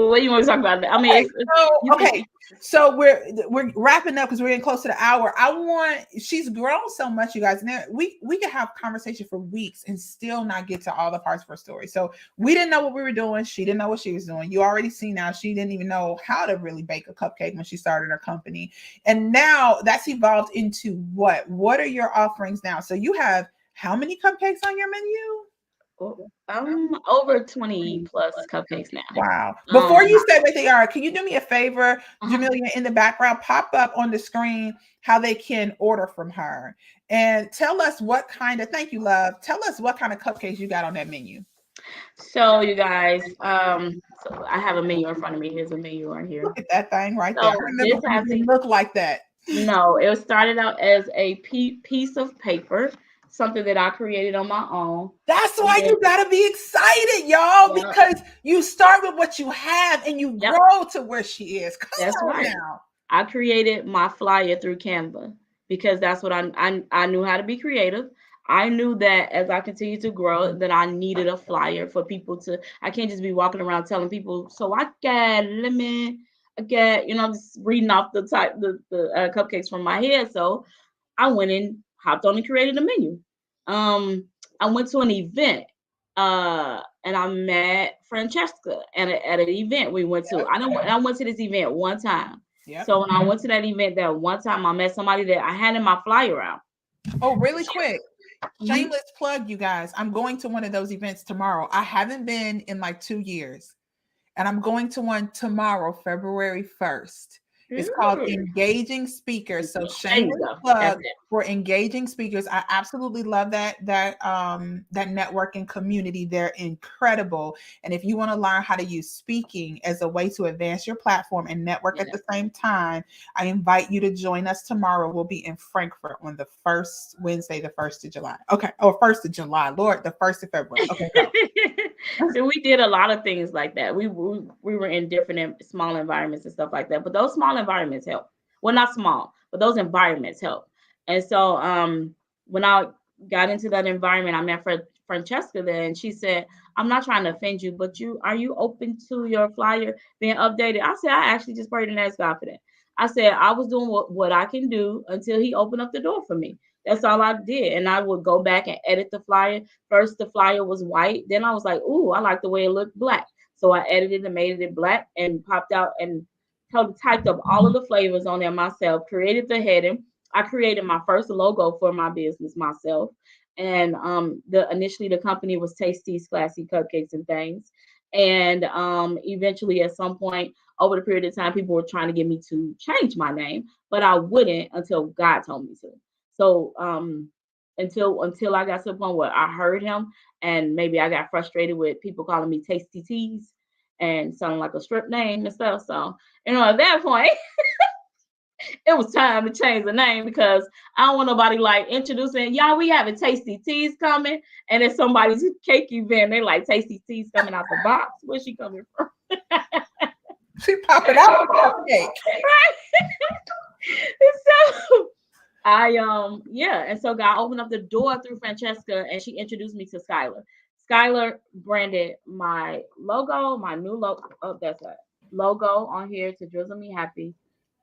What do you want to talk about? I mean, Okay, so you can. okay, so we're wrapping up because we're getting close to the hour. I want she's grown so much, you guys. And we could have conversation for weeks and still not get to all the parts of her story. So we didn't know what we were doing. She didn't know what she was doing. You already see now she didn't even know how to really bake a cupcake when she started her company. And now that's evolved into what? What are your offerings now? So you have how many cupcakes on your menu? I'm over 20 plus cupcakes now. Wow. Um, Before you say what they are, can you do me a favor, uh-huh. Jamelia, in the background, pop up on the screen how they can order from her and tell us what kind of, thank you, love. Tell us what kind of cupcakes you got on that menu. So you guys, so I have a menu in front of me. Here's a menu right here. Look at that thing right there. I So remember this when it has didn't look like that. no. It started out as a piece of paper, something that I created on my own. That's And why then, you got to be excited, y'all, yep, because you start with what you have and you yep, grow to where she is. Come that's on right. now. I created my flyer through Canva because that's what I knew how to be creative. I knew that as I continued to grow, that I needed a flyer for people to. I can't just be walking around telling people. So I got, just reading off the cupcakes from my head. So I went and hopped on and created a menu. Um, I went to an event, and I met Francesca at an event we went to. I went to this event one time. Yep. So when I went to that event that one time, I met somebody that I handed my flyer out. Oh, really quick. Mhm. Shameless plug, you guys. I'm going to one of those events tomorrow. I haven't been in like 2 years, and I'm going to one tomorrow, February 1st. It's called Ooh. Engaging Speakers. So There you shameless go. That's plug it. for Engaging Speakers. I absolutely love that networking community. They're incredible. And if you want to learn how to use speaking as a way to advance your platform and network Yeah. at the same time, I invite you to join us tomorrow. We'll be in Frankfurt on the first Wednesday, the 1st of July. Okay. Oh, 1st of July. Lord, the 1st of February. Okay, go. So we did a lot of things like that. We were in different small environments and stuff like that. But those small environments help. Well, not small, but those environments help. And so when I got into that environment, I met Francesca there, and she said, "I'm not trying to offend you, but are you open to your flyer being updated?" I said, "I actually just prayed and asked God for that." I said, "I was doing what I can do until He opened up the door for me." That's all I did. And I would go back and edit the flyer. First, the flyer was white. Then I was like, ooh, I like the way it looked black. So I edited and made it black and popped out and typed up all of the flavors on there myself, created the heading. I created my first logo for my business myself. And the initially the company was Tasty's Classy Cupcakes and Things. And eventually at some point over the period of time, people were trying to get me to change my name, but I wouldn't until God told me to. So until I got to the point where I heard him, and maybe I got frustrated with people calling me Tasty Teas and sounding like a strip name and stuff. So, at that point, it was time to change the name because I don't want nobody like introducing y'all. We have a Tasty Teas coming, and it's somebody's cake event. They like Tasty Teas coming out the box. Where's she coming from? She popping out the cupcake. So and so God opened up the door through Francesca, and she introduced me to Skylar. Skylar branded my logo, my new logo. Oh, that's it. Logo on here to Drizzle Me Happy,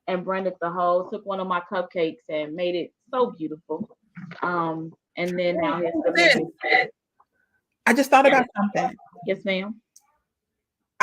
and branded the whole. Took one of my cupcakes and made it so beautiful. And then now here's the baby. I just thought about something. Yes, ma'am.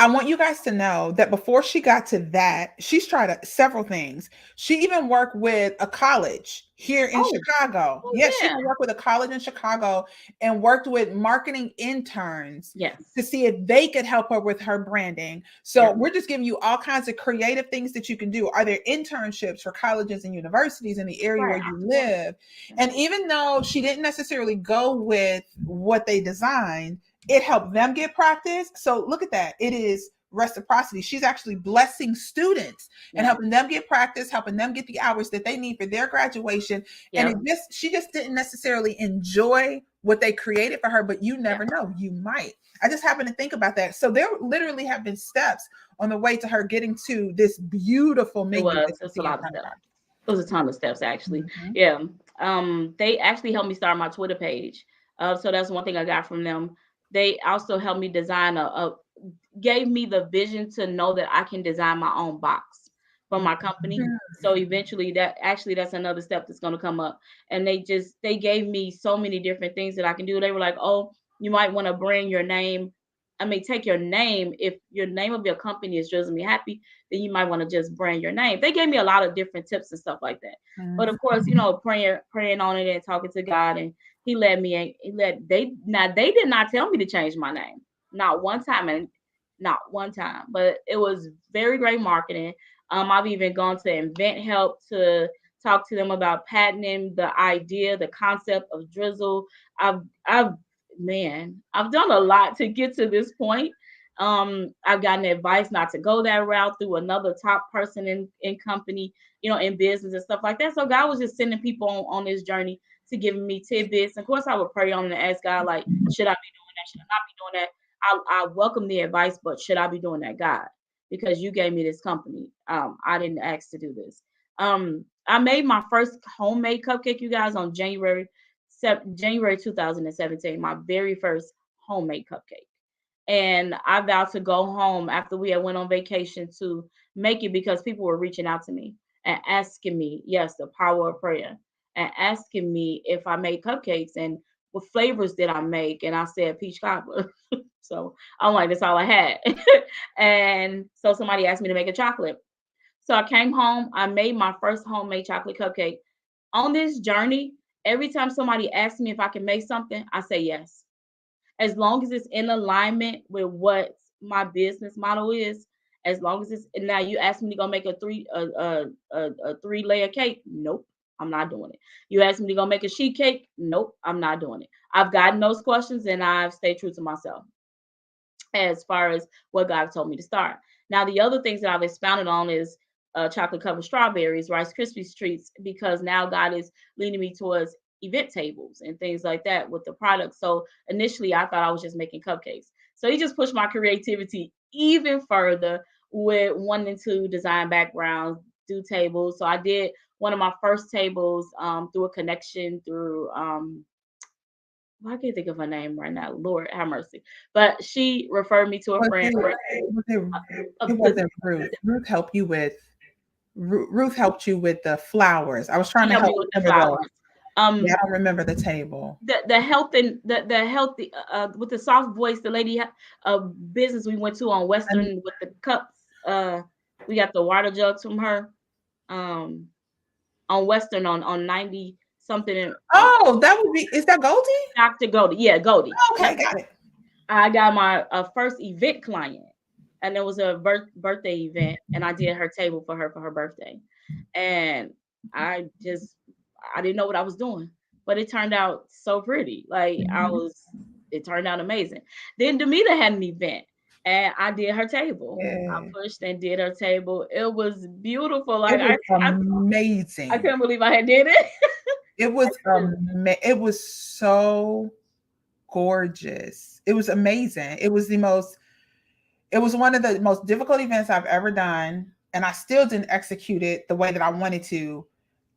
I want you guys to know that before she got to that, she's tried several things. She even worked with a college here in Chicago. Yes, she even worked with a college in Chicago and worked with marketing interns to see if they could help her with her branding. So we're just giving you all kinds of creative things that you can do. Are there internships for colleges and universities in the area where you live? And even though she didn't necessarily go with what they designed, it helped them get practice. So look at that. It is reciprocity. She's actually blessing students and helping them get practice, helping them get the hours that they need for their graduation. And she just didn't necessarily enjoy what they created for her, but you never know, you might. I just happened to think about that. So there literally have been steps on the way to her getting to this beautiful menu. It was a ton of steps, actually. Yeah. They actually helped me start my Twitter page. So that's one thing I got from them. They also helped me design gave me the vision to know that I can design my own box for my company. So eventually that's another step that's going to come up. And they gave me so many different things that I can do. They were like, oh, you might want to bring your name. Take your name. If your name of your company is Drizzle Me Happy, then you might want to just brand your name. They gave me a lot of different tips and stuff like that. But of course, praying on it and talking to God, and He led me. They did not tell me to change my name, not one time, but it was very great marketing. I've even gone to Invent Help to talk to them about patenting the idea, the concept of Drizzle. I've done a lot to get to this point. I've gotten advice not to go that route through another top person in company, in business and stuff like that. So God was just sending people on this journey to giving me tidbits. Of course, I would pray on and ask God, like, should I be doing that? Should I not be doing that? I welcome the advice, but should I be doing that, God? Because you gave me this company. I didn't ask to do this. I made my first homemade cupcake, you guys, on January 2017, my very first homemade cupcake. And I vowed to go home after we had went on vacation to make it, because people were reaching out to me and asking me, yes, the power of prayer, and asking me if I made cupcakes and what flavors did I make. And I said peach cobbler. So I'm like, that's all I had. And so somebody asked me to make a chocolate. So I came home, I made my first homemade chocolate cupcake. On this journey, every time somebody asks me if I can make something, I say yes. As long as it's in alignment with what my business model is, as long as it's, and now you ask me to go make a 3-layer cake. Nope, I'm not doing it. You ask me to go make a sheet cake. Nope, I'm not doing it. I've gotten those questions and I've stayed true to myself as far as what God told me to start. Now, the other things that I've expounded on is chocolate covered strawberries, Rice Krispies treats, because now God is leading me towards event tables and things like that with the products. So initially I thought I was just making cupcakes. So He just pushed my creativity even further with wanting to design backgrounds, do tables. So I did one of my first tables through a connection through I can't think of her name right now. Lord have mercy. But she referred me to a friend. It wasn't Ruth. Ruth helped you with the flowers. I was trying to help you with the flowers. I don't remember the table. The health and the healthy with the soft voice, the lady business we went to on Western with the cups. We got the water jugs from her. On Western on 92nd something. Oh, that would be, is that Goldie? Dr. Goldie. Yeah, Goldie. Okay, Yep. got it. I got my first event client, and it was a birthday event, and I did her table for her birthday, and I just I didn't know what I was doing, but it turned out so pretty. Like Mhm. it turned out amazing. Then Demita had an event, and I did her table. I Yeah. pushed and did her table. It was beautiful. It Like was I amazing. couldn't believe I had did it. It was so gorgeous. It was amazing. It was one of the most difficult events I've ever done, and I still didn't execute it the way that I wanted to.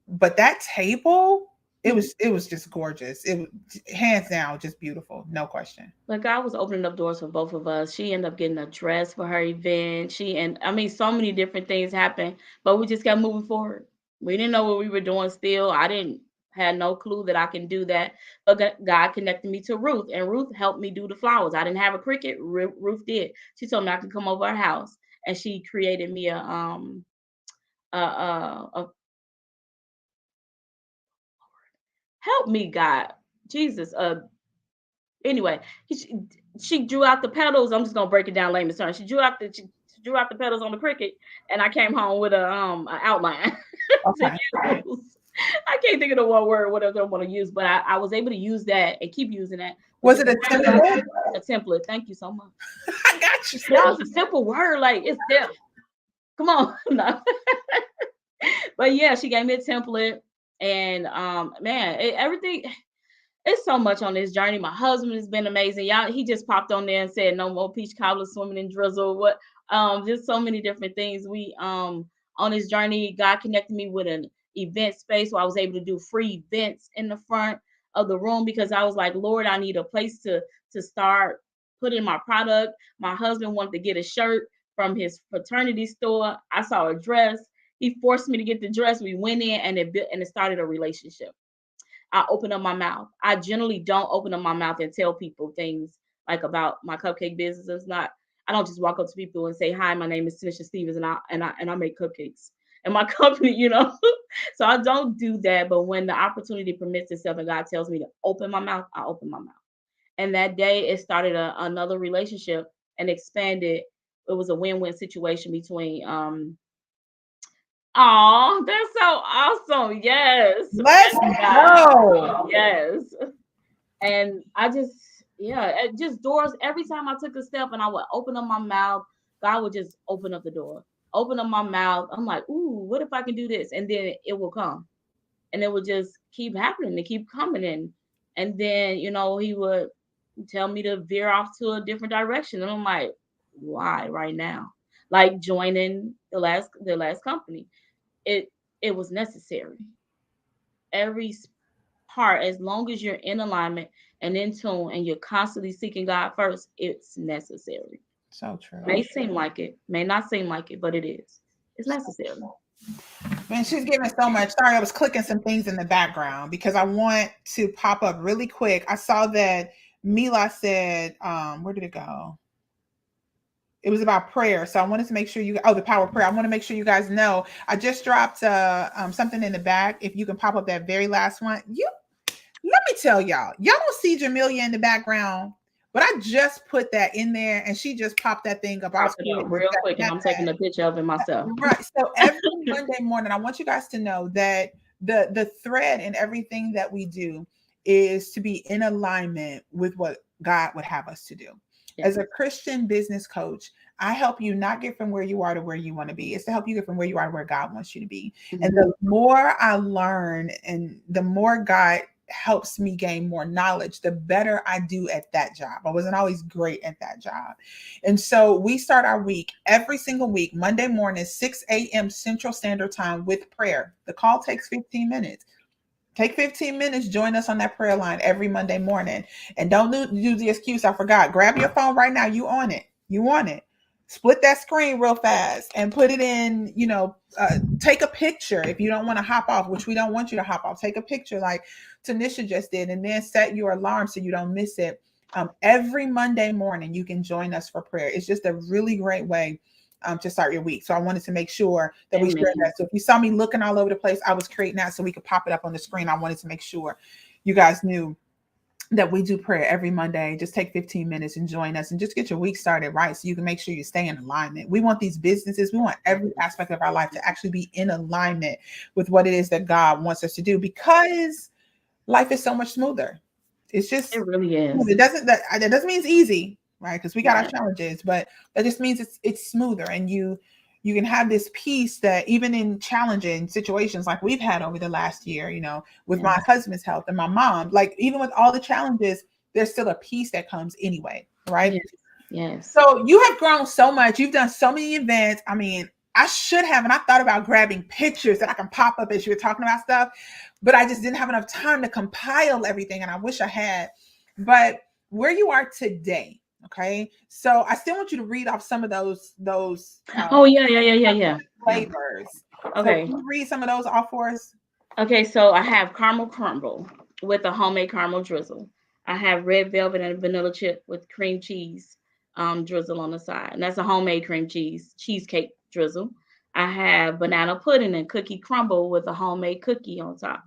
But that table, it was just gorgeous. It was hands down just beautiful, no question. Like God was opening up doors for both of us. She ended up getting a dress for her event. And I mean, so many different things happened, but we just kept moving forward. We didn't know what we were doing still. I didn't had no clue that I can do that. But God connected me to Ruth, and Ruth helped me do the flowers. I didn't have a Cricut. Ruth did. She told me I could come over her house, and she created me a help me God Jesus anyway, she drew out the petals. I'm just gonna break it down layman's terms. She drew out the petals on the Cricut, and I came home with a outline to Okay. use. I can't think of the one word whatever I want to use, but I was able to use that and keep using that, which Was is it a template? a template. Thank you so much. I got you, That sis. was a simple word, like it's there. Come on, no. But yeah, she gave me a template, and man, everything it's so much on this journey. My husband has been amazing. Y'all, he just popped on there and said no more peach cobbler swimming in drizzle. What just so many different things. We on this journey, God connected me with an event space where I was able to do free events in the front of the room because I was like, Lord, I need a place to start putting my product. My husband wanted to get a shirt from his fraternity store. I saw a dress. He forced me to get the dress. We went in and it started a relationship. I open up my mouth. I generally don't open up my mouth and tell people things like about my cupcake business. It's not. I don't just walk up to people and say, "Hi, my name is Tanisha Stevens, and I make cupcakes and my company." So I don't do that. But when the opportunity permits itself and God tells me to open my mouth, I open my mouth. And that day, it started another relationship and expanded. It was a win-win situation between Oh, that's so awesome. Yes. Let's Yes, go. God. Yes. And I just, yeah, just doors. Every time I took a step and I would open up my mouth, God would just open up the door, open up my mouth. I'm like, ooh, what if I can do this? And then it will come. And it would just keep happening and keep coming in. And then, he would tell me to veer off to a different direction. And I'm like, why right now? Like joining the last company. It it was necessary. Every part, as long as you're in alignment and in tune and you're constantly seeking God first, it's necessary. So true. May seem like it, may not seem like it, but it is. It's necessary. Man, she's giving so much. Sorry, I was clicking some things in the background because I want to pop up really quick. I saw that Mila said, where did it go? It was about prayer. So I wanted to make sure the power of prayer. I want to make sure you guys know. I just dropped something in the back. If you can pop up that very last one. Let me tell y'all don't see Jamelia in the background, but I just put that in there and she just popped that thing up. I Pop was it up clicking real quick, and I'm taking a picture of it myself. right. So every Monday morning, I want you guys to know that the thread in everything that we do is to be in alignment with what God would have us to do. Yeah. As a Christian business coach, I help you not get from where you are to where you want to be. It's to help you get from where you are to where God wants you to be. Mm-hmm. And the more I learn and the more God helps me gain more knowledge, the better I do at that job. I wasn't always great at that job. And so we start our week every single week, Monday morning, 6 a.m. Central Standard Time with prayer. The call takes 15 minutes. Take 15 minutes, join us on that prayer line every Monday morning. And don't do the excuse, I forgot. Grab your phone right now. You on it. You want it. Split that screen real fast and put it in, take a picture if you don't want to hop off, which we don't want you to hop off. Take a picture like Tanisha just did, and then set your alarm so you don't miss it. Every Monday morning, you can join us for prayer. It's just a really great way to start your week. So I wanted to make sure that we shared Amen. that. So if you saw me looking all over the place, I was creating that so we could pop it up on the screen. I wanted to make sure you guys knew that we do prayer every Monday. Just take 15 minutes and join us and just get your week started right so you can make sure you stay in alignment. We want these businesses, we want every aspect of our life to actually be in alignment with what it is that God wants us to do, because life is so much smoother. It's just, It really is. that doesn't mean it's easy, right? Because we got our Right. challenges, but that just means it's smoother, and you can have this peace that even in challenging situations like we've had over the last year, with my Yes. husband's health and my mom, like even with all the challenges, there's still a peace that comes anyway, right? Yes. Yes. So you have grown so much. You've done so many events. I mean, I should have, and I thought about grabbing pictures that I can pop up as you were talking about stuff, but I just didn't have enough time to compile everything, and I wish I had. But where you are today, okay? So I still want you to read off some of those Oh yeah, yeah, yeah, yeah, yeah. Yeah. flavors. So Okay. can you read some of those off for us? Okay, so I have caramel crumble with a homemade caramel drizzle. I have red velvet and vanilla chip with cream cheese drizzle on the side. And that's a homemade cream cheesecake drizzle. I have banana pudding and cookie crumble with a homemade cookie on top.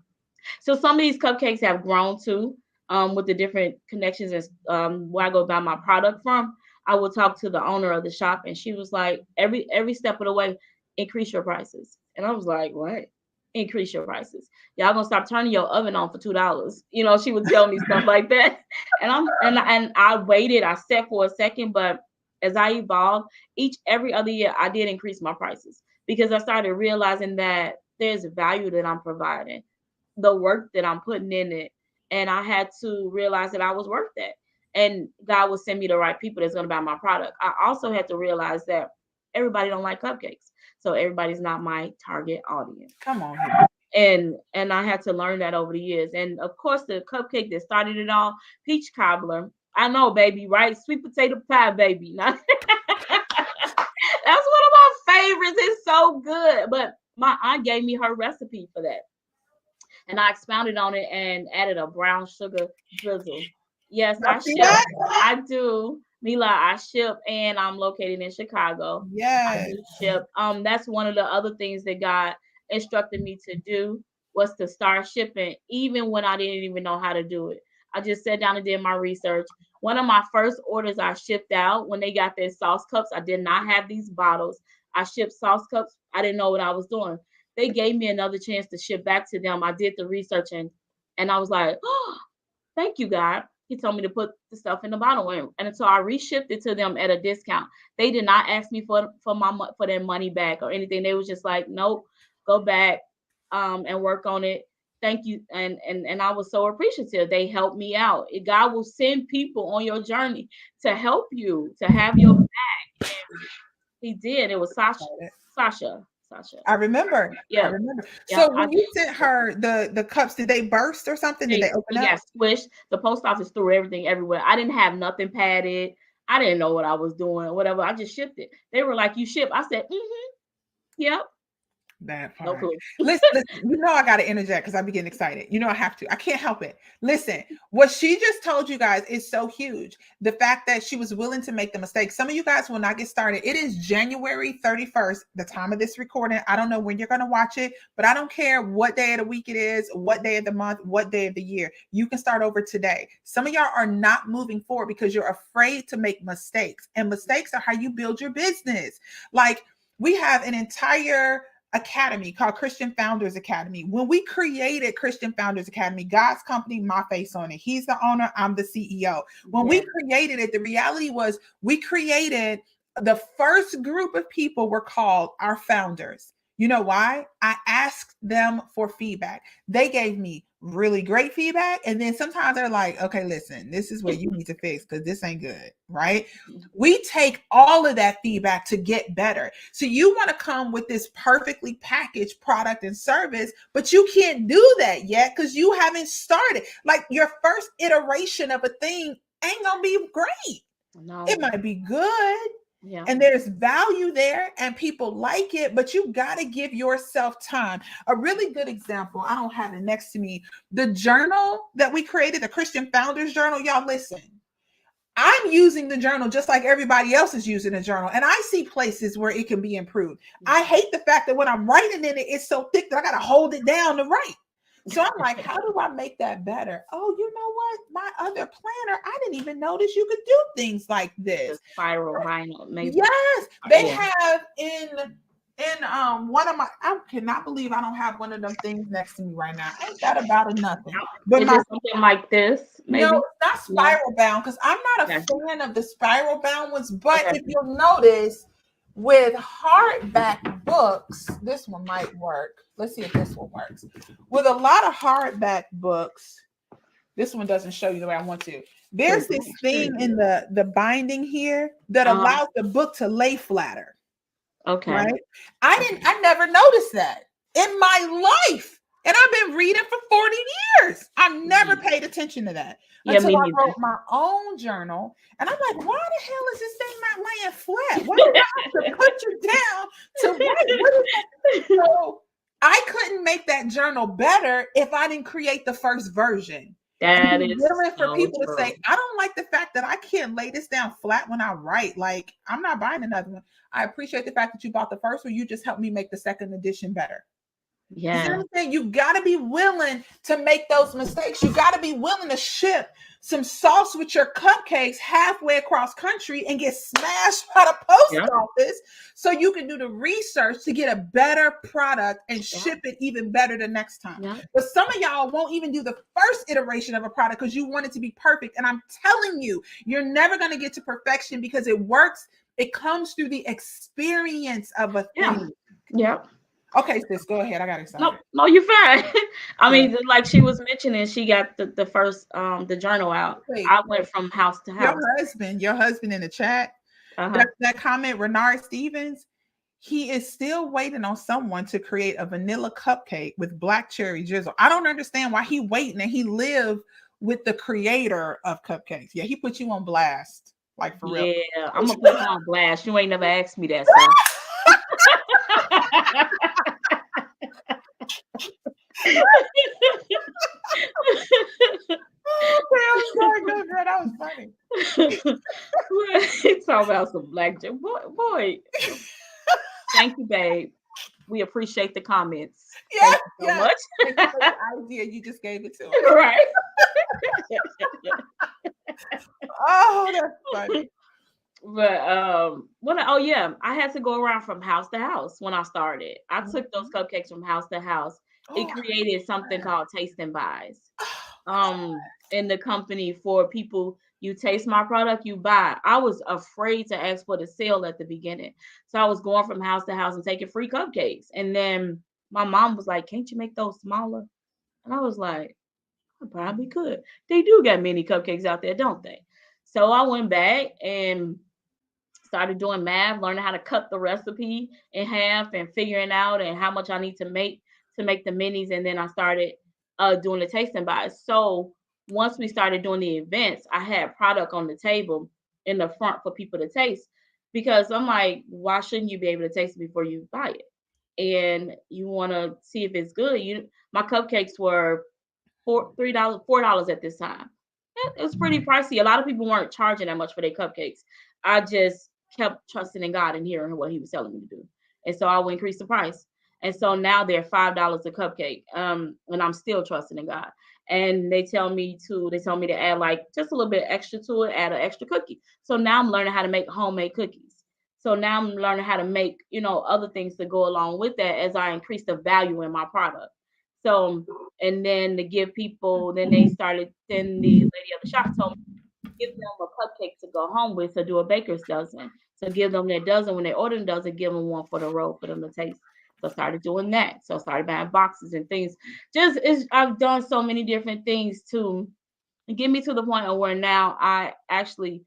So some of these cupcakes have grown too, with the different connections and where I go buy my product from. I will talk to the owner of the shop, and she was like, every step of the way, increase your prices. And I was like, what? Increase your prices. Y'all gonna stop turning your oven on for $2. She would tell me stuff like that. And I waited, I sat for a second, but as I evolved, every other year I did increase my prices because I started realizing that there's value that I'm providing, the work that I'm putting in it. And I had to realize that I was worth that. And God will send me the right people that's going to buy my product. I also had to realize that everybody don't like cupcakes. So everybody's not my target audience. Come on. And I had to learn that over the years. And of course, the cupcake that started it all, peach cobbler. I know, baby, right? Sweet potato pie, baby. That's one of my favorites. It's so good. But my aunt gave me her recipe for that, and I expounded on it and added a brown sugar drizzle. Yes, I See ship. that? I do. Mila, I ship, and I'm located in Chicago. I Yes. do ship. That's one of the other things that God instructed me to do, was to start shipping, even when I didn't even know how to do it. I just sat down and did my research. One of my first orders I shipped out when they got their sauce cups. I did not have these bottles. I shipped sauce cups. I didn't know what I was doing. They gave me another chance to ship back to them. I did the research, and I was like, oh, thank you, God. He told me to put the stuff in the bottle, and so I reshipped it to them at a discount. They did not ask me for their money back or anything. They was just like, nope, go back and work on it. Thank you, and I was so appreciative. They helped me out. God will send people on your journey to help you, to have your back, and He did. It was Sasha. I remember. I Yeah, remember. yeah. So when you sent her the cups, did they burst or something? Did they open They up? got squished. The post office threw everything everywhere. I didn't have nothing padded. I didn't know what I was doing, whatever. I just shipped it. They were like, "You ship?" I said, "Yep." That No part. clue. Listen, I got to interject because I be getting excited. I have to. I can't help it. Listen, what she just told you guys is so huge. The fact that she was willing to make the mistake. Some of you guys will not get started. It is January 31st, the time of this recording. I don't know when you're going to watch it, but I don't care what day of the week it is, what day of the month, what day of the year. You can start over today. Some of y'all are not moving forward because you're afraid to make mistakes. And mistakes are how you build your business. Like, we have an entire academy called Christian Founders Academy. When we created Christian Founders Academy, God's company, my face on it. He's the owner, I'm the CEO. When we created it, the reality was we created the first group of people were called our founders. You know why? I asked them for feedback. They gave me really great feedback. And then sometimes they're like, okay, listen, this is what you need to fix because this ain't good, right? We take all of that feedback to get better. So you want to come with this perfectly packaged product and service, but you can't do that yet because you haven't started. Like, your first iteration of a thing ain't going to be great. No. It might be good. Yeah. And there's value there and people like it, but you got to give yourself time. A really good example, I don't have it next to me. The journal that we created, the Christian Founders Journal, y'all listen. I'm using the journal just like everybody else is using a journal. And I see places where it can be improved. I hate the fact that when I'm writing in it, it's so thick that I got to hold it down to write. So I'm like, how do I make that better? Oh, you know what? My other planner, I didn't even notice you could do things like The this. spiral vinyl, maybe. Yes, they Yeah. have in one of my, I cannot believe I don't have one of them things next to me right now. Ain't that about a nothing? But Is my it something like this, no, maybe? it's not No? spiral bound because I'm not a Okay. fan of the spiral bound ones. But Okay. if you'll notice, with hardback books, this one might work. Let's see if this one works. With a lot of hardback books, this one doesn't show you the way I want to. There's this thing in the binding here that Uh-huh. allows the book to lay flatter, Okay. right? I never noticed that in my life. And I've been reading for 40 years. I've never paid attention to that Yeah, until me I neither. wrote my own journal. And I'm like, why the hell is this thing not laying flat? Why do I have to put you down to write? What is that? So I couldn't make that journal better if I didn't create the first version. And That be is willing for so people to true. say, I don't like the fact that I can't lay this down flat when I write. Like, I'm not buying another one. I appreciate the fact that you bought the first one. You just helped me make the second edition better. You see what Yeah. I'm saying? You got to be willing to make those mistakes. You got to be willing to ship some sauce with your cupcakes halfway across country and get smashed by the post Yeah. office so you can do the research to get a better product and Yeah. ship it even better the next time. Yeah. But some of y'all won't even do the first iteration of a product because you want it to be perfect. And I'm telling you, you're never going to get to perfection because it works. It comes through the experience of a Yeah. thing. Yeah. Okay, sis, go ahead. I got No, excited. no, you're fine. I Yeah. mean, like she was mentioning, she got the first the journal out. Wait, I went from house to house. your husband in the chat, Uh-huh. that comment, Renard Stevens, he is still waiting on someone to create a vanilla cupcake with black cherry drizzle. I don't understand why he waiting and he live with the creator of cupcakes. Yeah, he put you on blast, like for real. Yeah, I'm gonna put you on blast. You ain't never asked me that, so. Oh, I'm sorry, go girl. That was funny. Talk about some black joke. Boy. Thank you, babe. We appreciate the comments. Yeah, Thank you so yeah. much. Thank you for the idea. You just gave it to us. Right. Oh, that's funny. But oh yeah, I had to go around from house to house when I started. I took those cupcakes from house to house. It Oh, created something called taste and buys. In the company for people, you taste my product, you buy. I was afraid to ask for the sale at the beginning. So I was going from house to house and taking free cupcakes. And then my mom was like, "Can't you make those smaller?" And I was like, "I probably could." They do got mini cupcakes out there, don't they? So I went back and started doing math, learning how to cut the recipe in half and figuring out and how much I need to make the minis. And then I started doing the tasting buys. So once we started doing the events, I had product on the table in the front for people to taste because I'm like, why shouldn't you be able to taste it before you buy it? And you want to see if it's good. My cupcakes were $4 at this time. It was pretty pricey. A lot of people weren't charging that much for their cupcakes. I just kept trusting in God and hearing what He was telling me to do, and so I will increase the price. And so now they're $5 a cupcake. And I'm still trusting in God. And they tell me to add like just a little bit extra to it, add an extra cookie. So now I'm learning how to make homemade cookies. So now I'm learning how to make, other things to go along with that as I increase the value in my product. So, and then to give people, then the lady at the shop told me give them a cupcake to go home with to do a baker's dozen. So give them their dozen when they order the dozen, give them one for the road for them to taste. So I started doing that. So I started buying boxes and things. I've done so many different things to get me to the point of where now I actually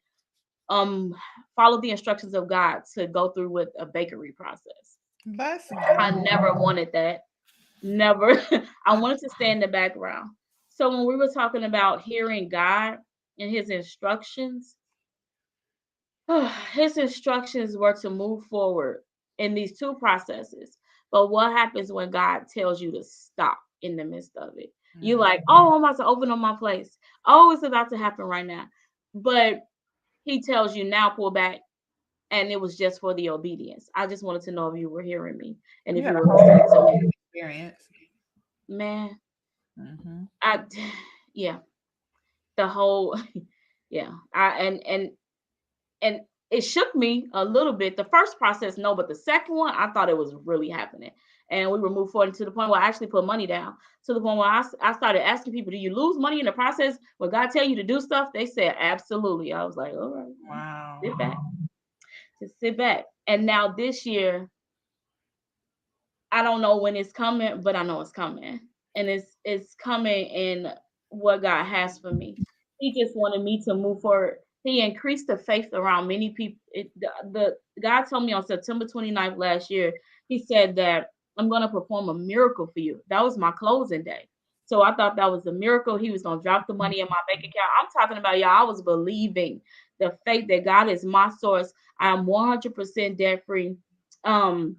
um follow the instructions of God to go through with a bakery process. That's I good. never wanted that. Never. I wanted to stay in the background. So when we were talking about hearing God and his instructions, his instructions were to move forward in these two processes. But what happens when God tells you to stop in the midst of it? You like, oh, I'm about to open up my place. Oh, it's about to happen right now. But he tells you now pull back, and it was just for the obedience. I just wanted to know if you were hearing me and You if had you a were whole listening to me. experience. Man, Mm-hmm. I yeah, the whole yeah. I and it shook me a little bit. The first process, no, but the second one, I thought it was really happening. And we were moved forward to the point where I actually put money down. To the point where I started asking people, do you lose money in the process when God tell you to do stuff? They said, absolutely. I was like, all right, Wow. sit back. Just sit back. And now this year, I don't know when it's coming, but I know it's coming. And it's coming in what God has for me. He just wanted me to move forward. He increased the faith around many people. The God told me on September 29th last year, he said that I'm gonna perform a miracle for you. That was my closing day. So I thought that was a miracle. He was gonna drop the money in my bank account. I'm talking about y'all. I was believing the faith that God is my source. I'm 100% debt free. Um,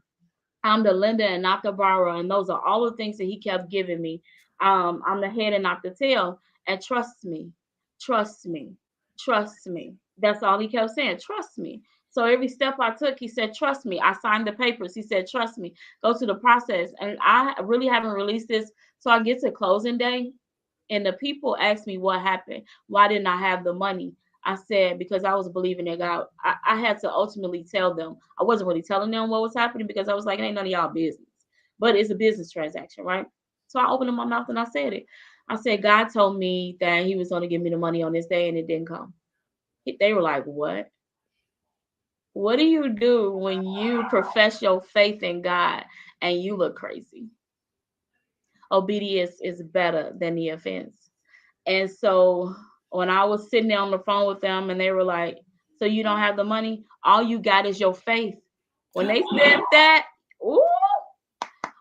I'm the lender and not the borrower. And those are all the things that he kept giving me. I'm the head and not the tail. And trust me, trust me, trust me. That's all he kept saying. Trust me. So every step I took, he said, trust me. I signed the papers. He said, trust me. Go through the process. And I really haven't released this. So I get to closing day. And the people asked me what happened. Why didn't I have the money? I said, because I was believing in God. I had to ultimately tell them. I wasn't really telling them what was happening because I was like, it ain't none of y'all business. But it's a business transaction, right? So I opened my mouth and I said it. I said, God told me that he was going to give me the money on this day and it didn't come. They were like, what? What do you do when you profess your faith in God and you look crazy? Obedience is better than the offense. And so when I was sitting there on the phone with them and they were like, so you don't have the money? All you got is your faith. When they said that, ooh,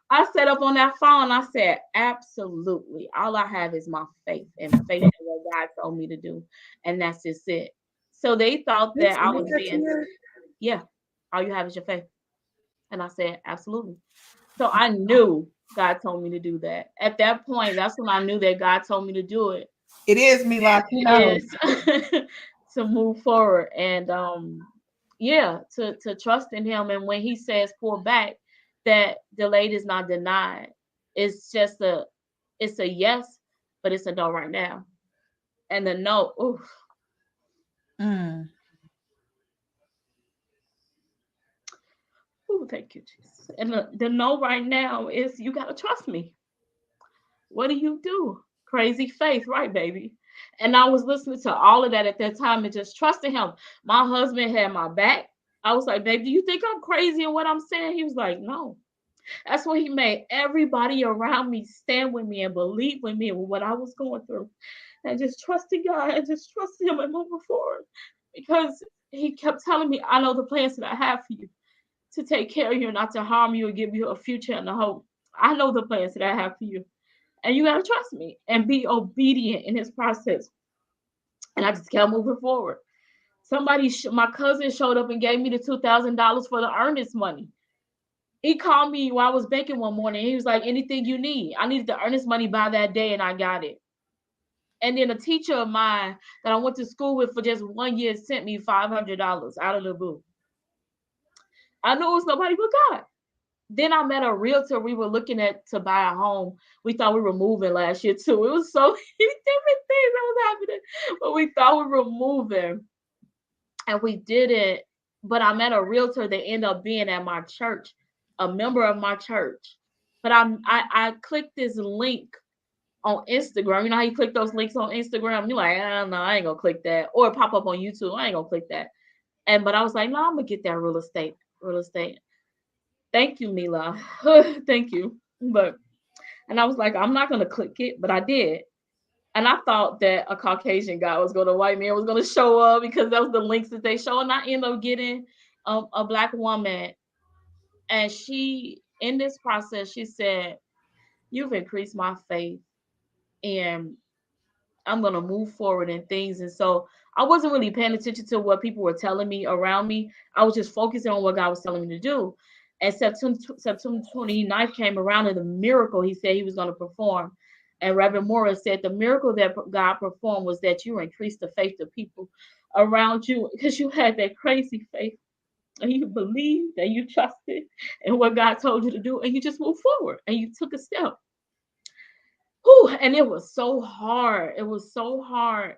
I sat up on that phone. I said, absolutely. All I have is my faith and faith in what God told me to do. And that's just it. So they thought This that I was that's being, weird. yeah, all you have is your faith. And I said, absolutely. So I knew God told me to do that. At that point, that's when I knew that God told me to do it. It is me, like you know. Is to move forward and yeah, to trust in him. And when he says pull back, that delayed is not denied. It's just it's a yes, but it's a no right now. And the no, ooh, Mm. ooh, thank you, Jesus. And the no right now is you gotta trust me. What do you do? Crazy faith, right, baby? And I was listening to all of that at that time and just trusting him. My husband had my back. I was like, babe, do you think I'm crazy in what I'm saying? He was like, no. That's when he made everybody around me stand with me and believe with me with what I was going through. And just trusting God and just trusting him and moving forward. Because he kept telling me, I know the plans that I have for you to take care of you, not to harm you and give you a future and a hope. I know the plans that I have for you. And you got to trust me and be obedient in this process. And I just kept moving forward. My cousin showed up and gave me the $2,000 for the earnest money. He called me while I was baking one morning. He was like, anything you need. I needed the earnest money by that day and I got it. And then a teacher of mine that I went to school with for just 1 year sent me $500 out of the blue. I knew it was nobody but God. Then I met a realtor. We were looking at to buy a home. We thought we were moving last year too. It was so many different things that was happening, but we thought we were moving, and we did it. But I met a realtor that ended up being at my church, a member of my church. But I clicked this link on Instagram. You know how you click those links on Instagram? You're like, I don't know, I ain't gonna click that, or it pop up on YouTube. I ain't gonna click that. But I was like, no, I'm gonna get that real estate. Real estate. Thank you, Mila. Thank you. And I was like, I'm not gonna click it, but I did. And I thought that a Caucasian guy was going to white man was going to show up because that was the links that they show. And I ended up getting a black woman, and she in this process she said, "You've increased my faith, and I'm gonna move forward in things." And so I wasn't really paying attention to what people were telling me around me. I was just focusing on what God was telling me to do. And September 29th came around, and the miracle he said he was going to perform. And Reverend Morris said the miracle that God performed was that you increased the faith of people around you because you had that crazy faith and you believed and you trusted in what God told you to do and you just moved forward and you took a step. Whew, and it was so hard. It was so hard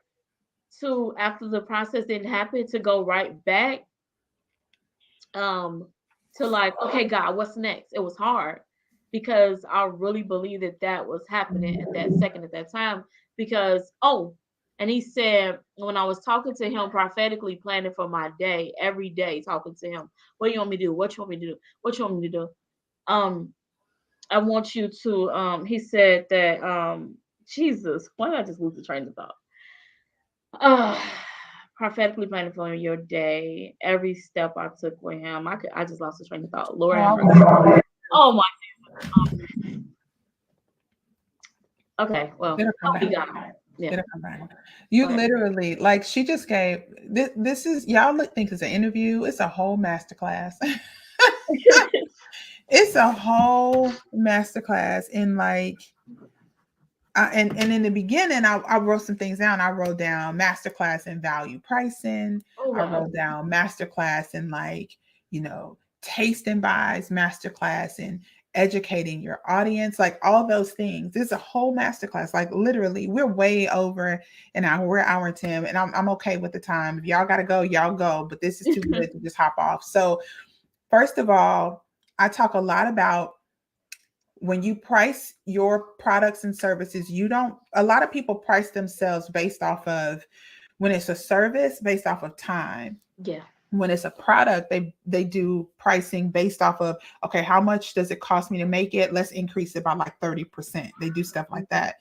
to, after the process didn't happen, to go right back um to like, okay, God, what's next? It was hard because I really believe that that was happening at that second, at that time. Because and he said, when I was talking to him prophetically, planning for my day, every day talking to him, what do you want me to do? What you want me to do? What you want me to do? Um, I want you to he said that Jesus, why did I just lose the train of thought? Uh, prophetically planning for your day. Every step I took with him, I just lost the train of thought. Lord have mercy. Oh my. Okay, well, It'll come I'll be back. gone. Yeah. It'll come back. You Okay. literally, like, she just gave this is, y'all think it's an interview. It's a whole masterclass. It's a whole masterclass in like and in the beginning, I wrote some things down. I wrote down masterclass in value pricing. Oh I wow. wrote down masterclass in like, taste and buys, masterclass in educating your audience, like all those things. There's a whole masterclass. Like literally, we're way over an hour. We're hour and 10, and I'm okay with the time. If y'all gotta go, y'all go. But this is too good to just hop off. So first of all, I talk a lot about when you price your products and services, a lot of people price themselves based off of, when it's a service, based off of time. Yeah. When it's a product, they do pricing based off of, okay, how much does it cost me to make it? Let's increase it by like 30%. They do stuff like that.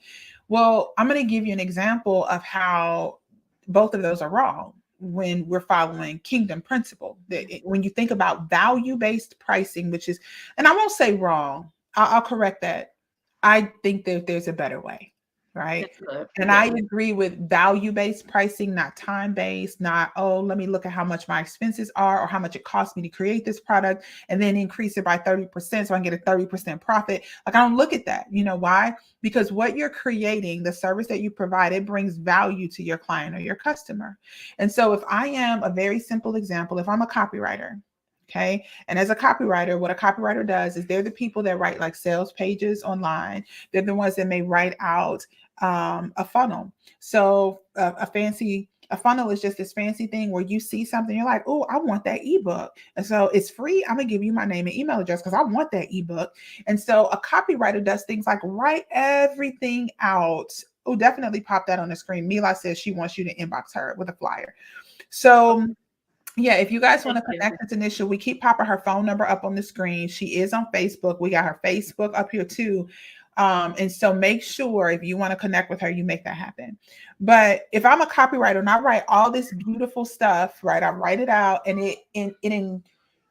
Well, I'm going to give you an example of how both of those are wrong when we're following kingdom principle. When you think about value-based pricing, which is, and I won't say wrong, I'll correct that. I think that there's a better way, right? That's good. And Yeah. I agree with value-based pricing, not time-based, not, oh, let me look at how much my expenses are or how much it costs me to create this product and then increase it by 30% so I can get a 30% profit. Like, I don't look at that. You know why? Because what you're creating, the service that you provide, it brings value to your client or your customer. And so if I am a very simple example, if I'm a copywriter, okay. And as a copywriter, what a copywriter does is they're the people that write like sales pages online. They're the ones that may write out a funnel. So a funnel is just this fancy thing where you see something, you're like, oh, I want that ebook. And so it's free. I'm gonna give you my name and email address because I want that ebook. And so a copywriter does things like write everything out. Oh, definitely pop that on the screen. Mila says she wants you to inbox her with a flyer. So yeah, if you guys want to Thank connect with Tanisha, we keep popping her phone number up on the screen. She is on Facebook. We got her Facebook up here too. And so make sure if you want to connect with her, you make that happen. But if I'm a copywriter and I write all this beautiful stuff, right? I write it out and it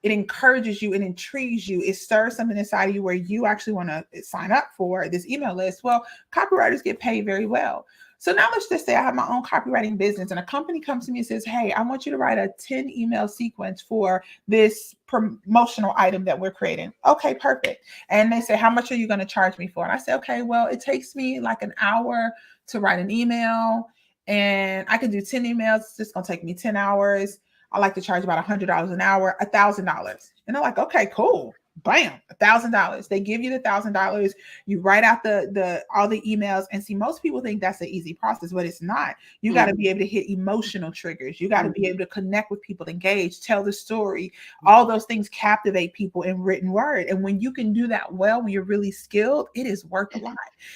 encourages you, it intrigues you, it stirs something inside of you where you actually want to sign up for this email list. Well, copywriters get paid very well. So now let's just say I have my own copywriting business and a company comes to me and says, hey, I want you to write a 10 email sequence for this promotional item that we're creating. Okay, perfect. And they say, how much are you going to charge me for? And I say, okay, well, it takes me like an hour to write an email and I can do 10 emails. It's just going to take me 10 hours. I like to charge about $100 an hour, $1,000. And they're like, okay, cool. Bam, $1,000. They give you the $1,000. You write out the all the emails, and see, most people think that's an easy process, but it's not. You got to be able to hit emotional triggers. You got to be able to connect with people, engage, tell the story. All those things captivate people in written word. And when you can do that well, when you're really skilled, it is worth a lot.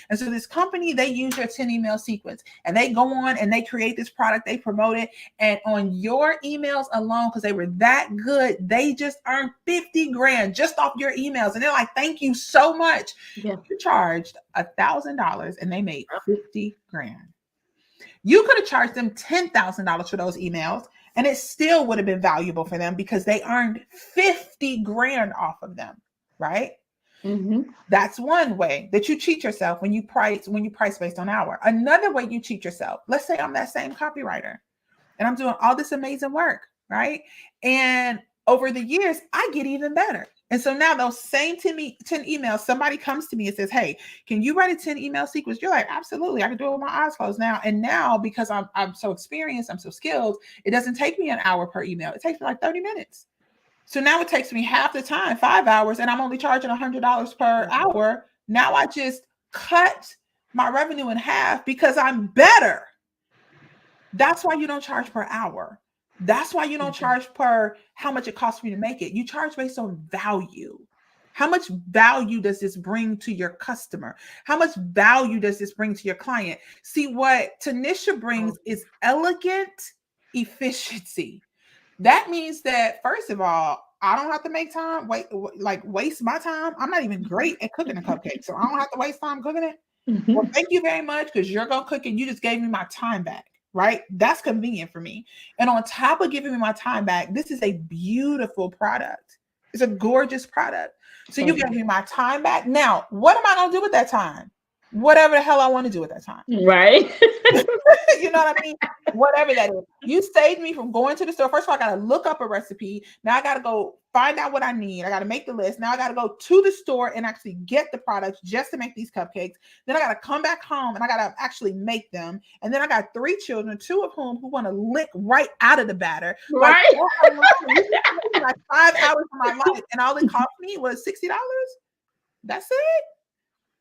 And so this company, they use your 10 email sequence, and they go on and they create this product, they promote it, and on your emails alone, because they were that good, they just earned 50 grand just off your emails. And they're like, thank you so much. Yeah. You charged $1,000 and they made 50 grand. You could have charged them $10,000 for those emails and it still would have been valuable for them because they earned 50 grand off of them, right? Mm-hmm. That's one way that you cheat yourself when you price based on hour. Another way you cheat yourself, let's say I'm that same copywriter and I'm doing all this amazing work, right? And over the years, I get even better. And so now those same 10 emails, somebody comes to me and says, hey, can you write a 10 email sequence? You're like, absolutely. I can do it with my eyes closed now. And now, because I'm so experienced, I'm so skilled, it doesn't take me an hour per email. It takes me like 30 minutes. So now it takes me half the time, 5 hours, and I'm only charging $100 per hour. Now I just cut my revenue in half because I'm better. That's why you don't charge per hour. That's why you don't charge per how much it costs me to make it. You charge based on value. How much value does this bring to your customer? How much value does this bring to your client? See, what Tanisha brings is elegant efficiency. That means that, first of all, I don't have to make time, waste my time. I'm not even great at cooking a cupcake, so I don't have to waste time cooking it. Well, thank you very much, because you're gonna cook and you just gave me my time back, right? That's convenient for me. And on top of giving me my time back, this is a beautiful product. It's a gorgeous product. So you gave me my time back. Now, what am I gonna do with that time? Whatever the hell I want to do with that time. Right. You know what I mean? Whatever that is. You saved me from going to the store. First of all, I got to look up a recipe. Now I got to go find out what I need. I got to make the list. Now I got to go to the store and actually get the products just to make these cupcakes. Then I got to come back home and I got to actually make them. And then I got 3 children, 2 of whom who want to lick right out of the batter. Right. Like 5 hours of my life, and all it cost me was $60. That's it.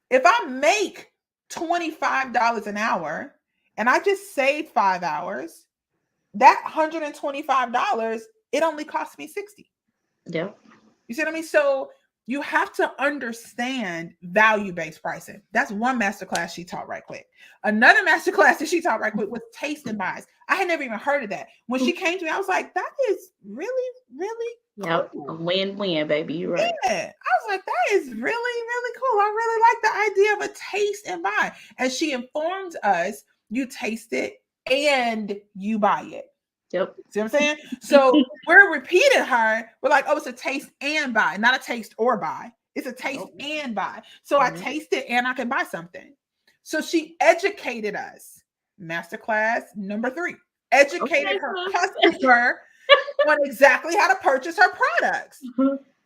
If I make $25 an hour and I just saved 5 hours, that $125, it only cost me 60. Yep. You see what I mean? So you have to understand value-based pricing. That's one masterclass she taught right quick. Another masterclass that she taught right quick was taste and buys. I had never even heard of that. When she came to me, I was like, that is really, really Yep. cool. Win-win, baby. You're right. Yeah. I was like, that is really, really cool. I really like the idea of a taste and buy. And she informed us, you taste it and you buy it. Yep. See what I'm saying? So we're repeating her. We're like, oh, it's a taste and buy, not a taste or buy. It's a taste and buy. So I taste it and I can buy something. So she educated us. Masterclass number 3. Educated her customer on exactly how to purchase her products.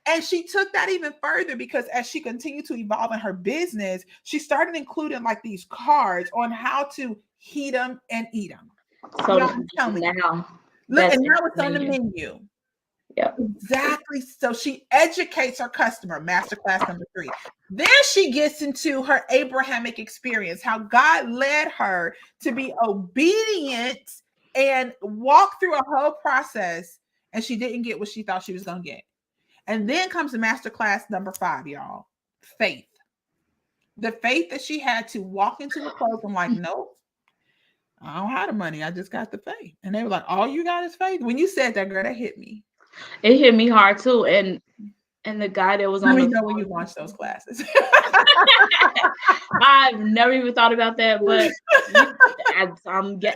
And she took that even further, because as she continued to evolve in her business, she started including like these cards on how to heat them and eat them. So Tell me. now, Look, and now it's on the menu. Yep. Exactly. So she educates her customer. Masterclass number 3. Then she gets into her Abrahamic experience, how God led her to be obedient and walk through a whole process, and she didn't get what she thought she was going to get. And then comes the masterclass number 5, y'all. Faith. The faith that she had to walk into the clothes and like, nope, I don't have the money. I just got the faith. And they were like, all you got is faith. When you said that, girl, that hit me. It hit me hard too. And the guy that was on the when you launched those classes. I've never even thought about that, but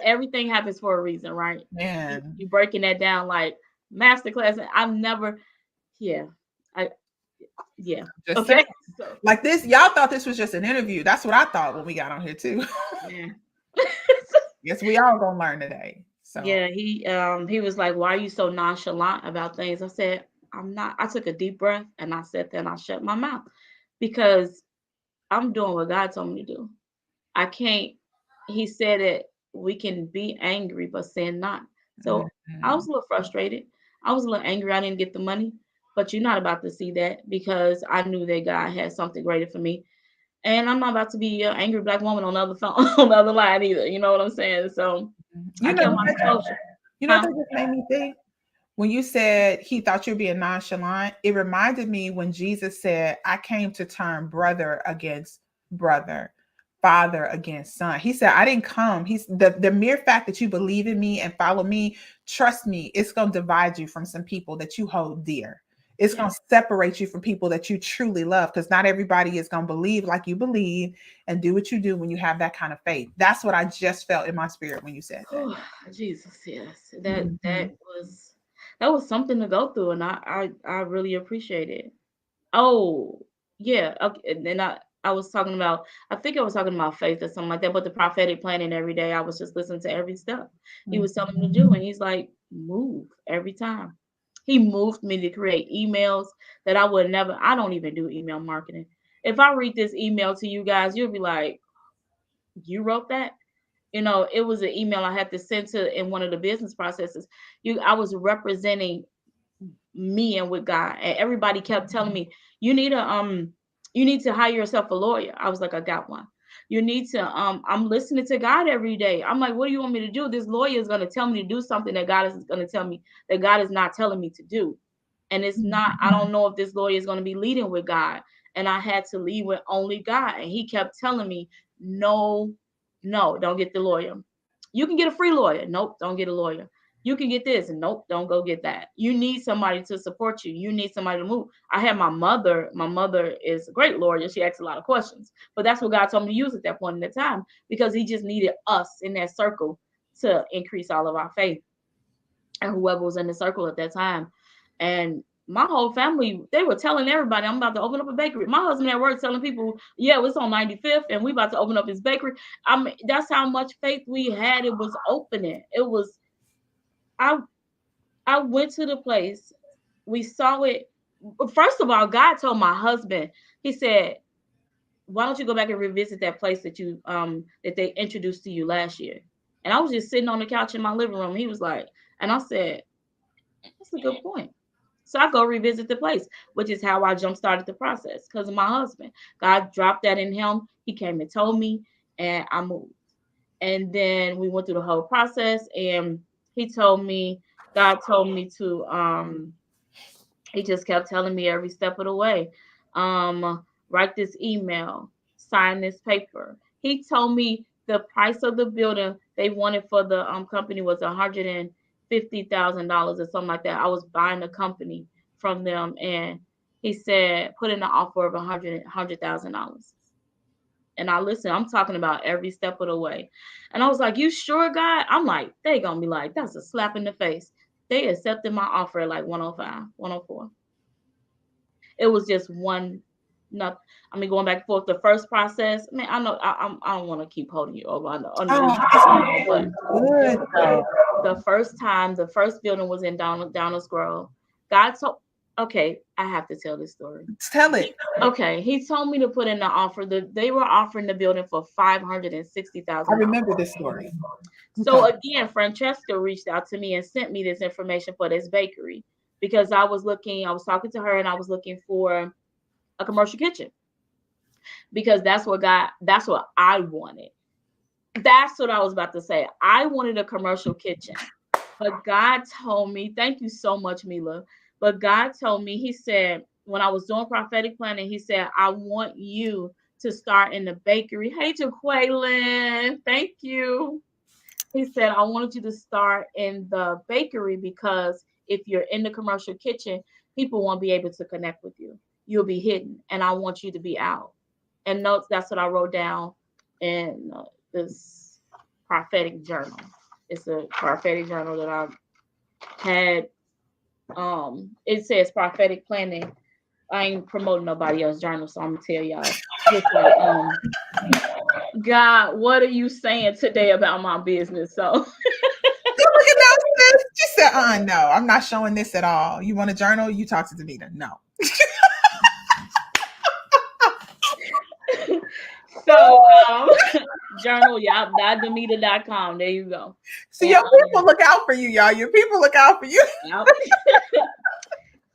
everything happens for a reason, right? Man, you breaking that down like masterclass. I've never, okay. So, like this, y'all thought this was just an interview. That's what I thought when we got on here too. Yeah. Yes, we all gonna learn today. So yeah, he was like, "Why are you so nonchalant about things?" I said, "I'm not." I took a deep breath and I sat there and I shut my mouth, because I'm doing what God told me to do. I can't. He said that we can be angry but sin not. So I was a little frustrated. I was a little angry. I didn't get the money, but you're not about to see that, because I knew that God had something greater for me. And I'm not about to be an angry Black woman on the other phone, on the other line either. You know what I'm saying? So I kept my composure. You know what that just made me think? When you said he thought you were being nonchalant, it reminded me when Jesus said, I came to turn brother against brother, father against son. He said, I didn't come. He's the mere fact that you believe in me and follow me, trust me, it's going to divide you from some people that you hold dear. It's going to separate you from people that you truly love, because not everybody is going to believe like you believe and do what you do when you have that kind of faith. That's what I just felt in my spirit when you said that. Oh, Jesus, yes. That was something to go through, and I really appreciate it. Oh, yeah. Okay. And then I was talking about, I think I was talking about faith or something like that, but the prophetic planning every day, I was just listening to every step he was telling me to do. And he's like, move every time. He moved me to create emails that I would never, I don't even do email marketing. If I read this email to you guys, you'll be like, you wrote that? You know, it was an email I had to send to in one of the business processes. I was representing me and with God. And everybody kept telling me, you need a you need to hire yourself a lawyer. I was like, I got one. You need to I'm listening to God every day. I'm like, what do you want me to do? This lawyer is going to tell me to do something that God is going to tell me that God is not telling me to do. And it's not, I don't know if this lawyer is going to be leading with God. And I had to lead with only God. And he kept telling me, no, no, don't get the lawyer. You can get a free lawyer. Nope, don't get a lawyer. You can get this. Nope, don't go get that. You need somebody to support you. You need somebody to move. I had my mother. My mother is a great lawyer. She asks a lot of questions. But that's what God told me to use at that point in the time, because he just needed us in that circle to increase all of our faith, and whoever was in the circle at that time. And my whole family, they were telling everybody, I'm about to open up a bakery. My husband at work telling people, yeah, it's on 95th and we about to open up his bakery. I mean, that's how much faith we had. It was opening. It was, I I went to the place. We saw it. First of all, God told my husband, he said, why don't you go back and revisit that place that you that they introduced to you last year? And I was just sitting on the couch in my living room. He was like, and I said, that's a good point. So I go revisit the place, which is how I jump started the process because of my husband. God dropped that in him. He came and told me, and I moved. And then we went through the whole process, and he told me, God told me to he just kept telling me every step of the way, write this email, sign this paper. He told me the price of the building they wanted for the company was $150,000 or something like that. I was buying a company from them, and he said put in an offer of $100,000. And I listen, I'm talking about every step of the way. And I was like, you sure, God? I'm like, they gonna be like, that's a slap in the face. They accepted my offer at like 105, 104. It was just one, not, I mean, going back and forth. The first process, I mean, I know I don't want to keep holding you over Oh, but good though. the first time, the first building was in Downers Grove. God told, okay, I have to tell this story. Tell it. Okay, he told me to put in the offer. They were offering the building for I $560,000. remember this story. So Okay. again, Francesca reached out to me and sent me this information for this bakery because I was talking to her and I was looking for a commercial kitchen because that's what I wanted. That's what I was about to say. I wanted a commercial kitchen. But God told me, thank you so much, Mila. But God told me, he said, when I was doing prophetic planning, he said, I want you to start in the bakery. Hey, Jaqueline, thank you. He said, I wanted you to start in the bakery because if you're in the commercial kitchen, people won't be able to connect with you. You'll be hidden, and I want you to be out. And notes, that's what I wrote down in this prophetic journal. It's a prophetic journal that I had. It says prophetic planning. I ain't promoting nobody else's journal, so I'm gonna tell y'all just like God, what are you saying today about my business? So Look at those sis. She said, no, I'm not showing this at all. You want a journal? You talk to Davita. No. so journal, y'all, .demeter.com. There you go. So And your people look out for you, y'all. Your people look out for you. yep.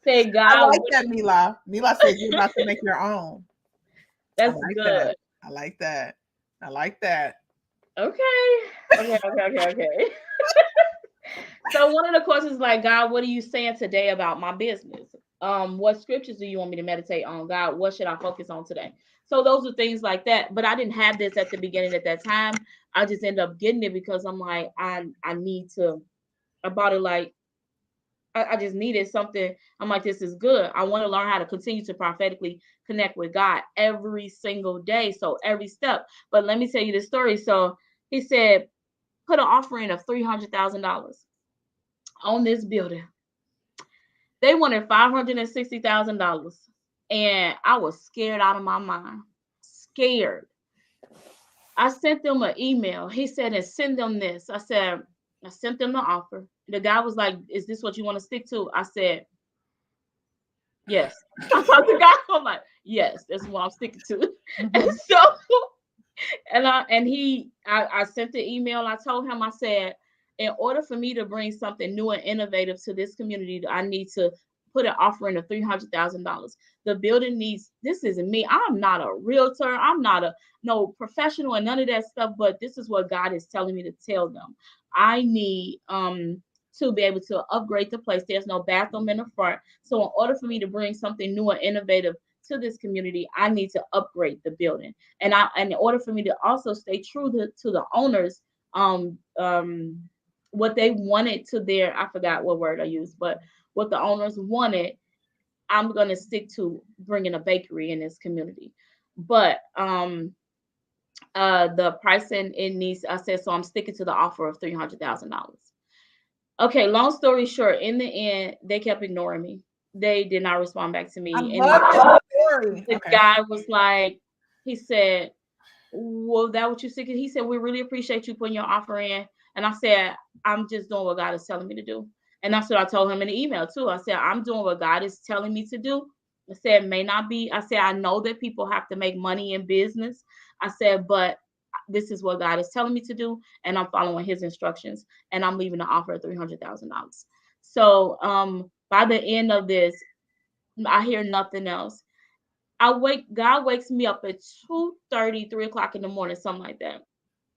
Say I God, like that, Mila. Mila said you're about to make your own. I that's like good. that. I like that. I like that. Okay. So one of the questions is like, God, what are you saying today about my business? What scriptures do you want me to meditate on? God, what should I focus on today? So those are things like that. But I didn't have this at the beginning at that time. I just ended up getting it because I'm like, I need to. I bought it like I just needed something. I'm like, this is good. I want to learn how to continue to prophetically connect with God every single day. So every step. But let me tell you the story. So he said, put an offering of $300,000 on this building. They wanted $560,000. And I was scared out of my mind. Scared. I sent them an email. He said, and send them this. I sent them the offer. The guy was like, "Is this what you want to stick to?" I said, "Yes." I told the guy, I'm like, "Yes, that's what I'm sticking to." And so, I sent the email. I told him, I said, in order for me to bring something new and innovative to this community, I need to put an offering of $300,000. The building needs, this isn't me. I'm not a realtor. I'm not a no professional and none of that stuff. But this is what God is telling me to tell them. I need to be able to upgrade the place. There's no bathroom in the front. So in order for me to bring something new and innovative to this community, I need to upgrade the building. And in order for me to also stay true to the owners, um, um, what they wanted to their, I forgot what word I used, but what the owners wanted, I'm going to stick to bringing a bakery in this community. But the pricing it needs, I said, so I'm sticking to the offer of $300,000. Okay, long story short, in the end, they kept ignoring me. They did not respond back to I me. And love this story. the Okay. guy was like, he said, "Well, that what you thinking?" He said, "We really appreciate you putting your offer in." And I said, "I'm just doing what God is telling me to do." And that's what I told him in the email too. I said, "I'm doing what God is telling me to do." I said, "May not be." I said, "I know that people have to make money in business." I said, "But this is what God is telling me to do, and I'm following His instructions, and I'm leaving the offer at $300,000." So, by the end of this, I hear nothing else. God wakes me up at 2:30, 3 o'clock in the morning, something like that.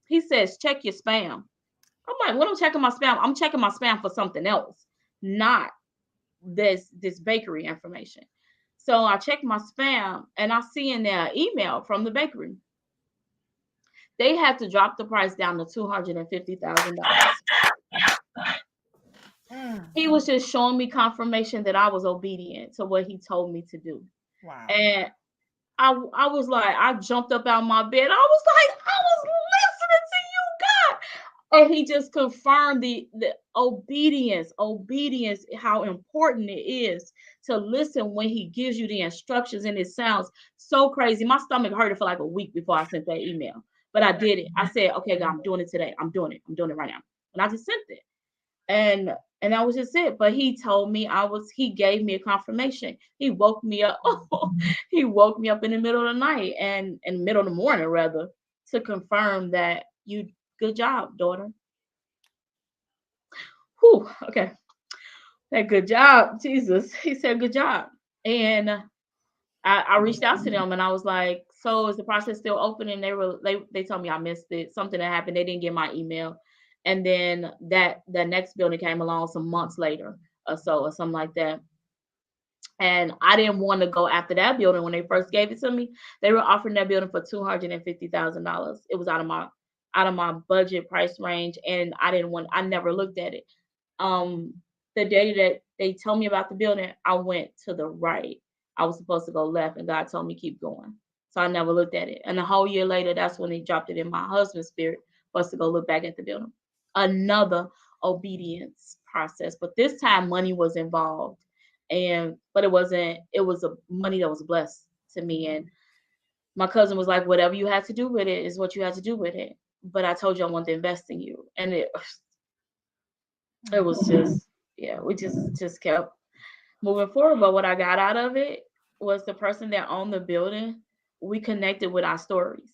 He says, check your spam. I'm like, what am I checking my spam? I'm checking my spam for something else, not this bakery information. So I check my spam and I see in there an email from the bakery. They had to drop the price down to $250,000. Mm. He was just showing me confirmation that I was obedient to what he told me to do. Wow. And I was like, I jumped up out my bed. I was like, I was listening to you, God. And he just confirmed the obedience, how important it is to listen when he gives you the instructions. And it sounds so crazy. My stomach hurted for like a week before I sent that email. But I did it. I said, okay, God, I'm doing it today. I'm doing it. I'm doing it right now. And I just sent it. And that was just it. But he told me he gave me a confirmation. He woke me up. He woke me up in the middle of the night and in the middle of the morning rather to confirm that good job, daughter. Whew, okay. That good job, Jesus. He said good job. And I reached out to them and I was like, so is the process still open? And they told me I missed it. Something that happened. They didn't get my email. And then the next building came along some months later or so or something like that. And I didn't want to go after that building when they first gave it to me. They were offering that building for $250,000. It was out of my budget price range, and I never looked at it. Um, the day that they told me about the building, I went to the right. I was supposed to go left, and God told me keep going. So I never looked at it. And a whole year later, that's when He dropped it in my husband's spirit for us to go look back at the building. Another obedience process, but this time money was involved, but it wasn't. It was a money that was blessed to me, and my cousin was like, "Whatever you had to do with it is what you had to do with it." But I told you I want to invest in you, and it was just, yeah, we just kept moving forward. But what I got out of it was the person that owned the building. We connected with our stories.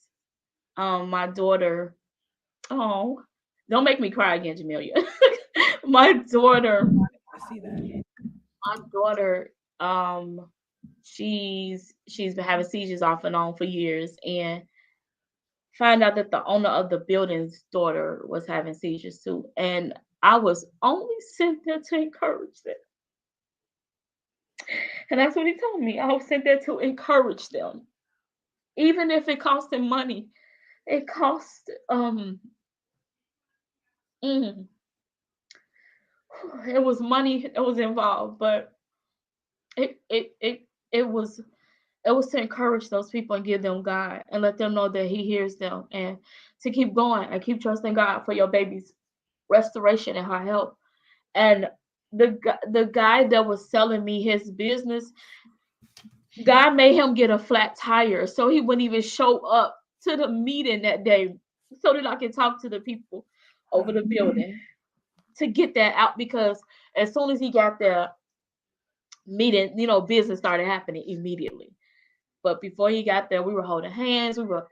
My daughter, oh, don't make me cry again, Jamelia. my daughter, I see that. my daughter, she's been having seizures off and on for years, and find out that the owner of the building's daughter was having seizures too. And I was only sent there to encourage them. And that's what he told me. I was sent there to encourage them. Even if it cost them money, it cost mm, it was money that was involved, but it was to encourage those people and give them God and let them know that He hears them and to keep going and keep trusting God for your baby's restoration and her health. And the guy that was selling me his business, God made him get a flat tire so he wouldn't even show up to the meeting that day so that I could talk to the people over the building. to get that out, because as soon as he got there, meeting, business started happening immediately. But before he got there, we were holding hands, we were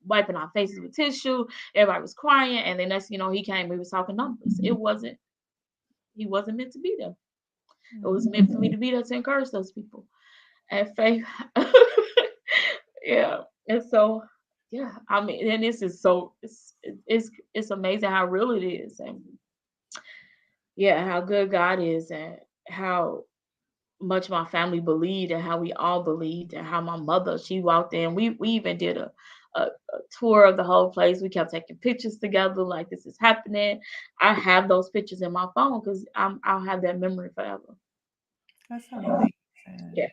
wiping our faces with tissue, everybody was crying, and then next, he came, we was talking numbers. He wasn't meant to be there. It was meant for me to be there to encourage those people and faith. Yeah. And so, yeah, I mean, and this is so it's amazing how real it is, and yeah, how good God is, and how much my family believed, and how we all believed, and how my mother, she walked in. We even did a tour of the whole place. We kept taking pictures together, like this is happening. I have those pictures in my phone because I'll have that memory forever. That's amazing. Yeah.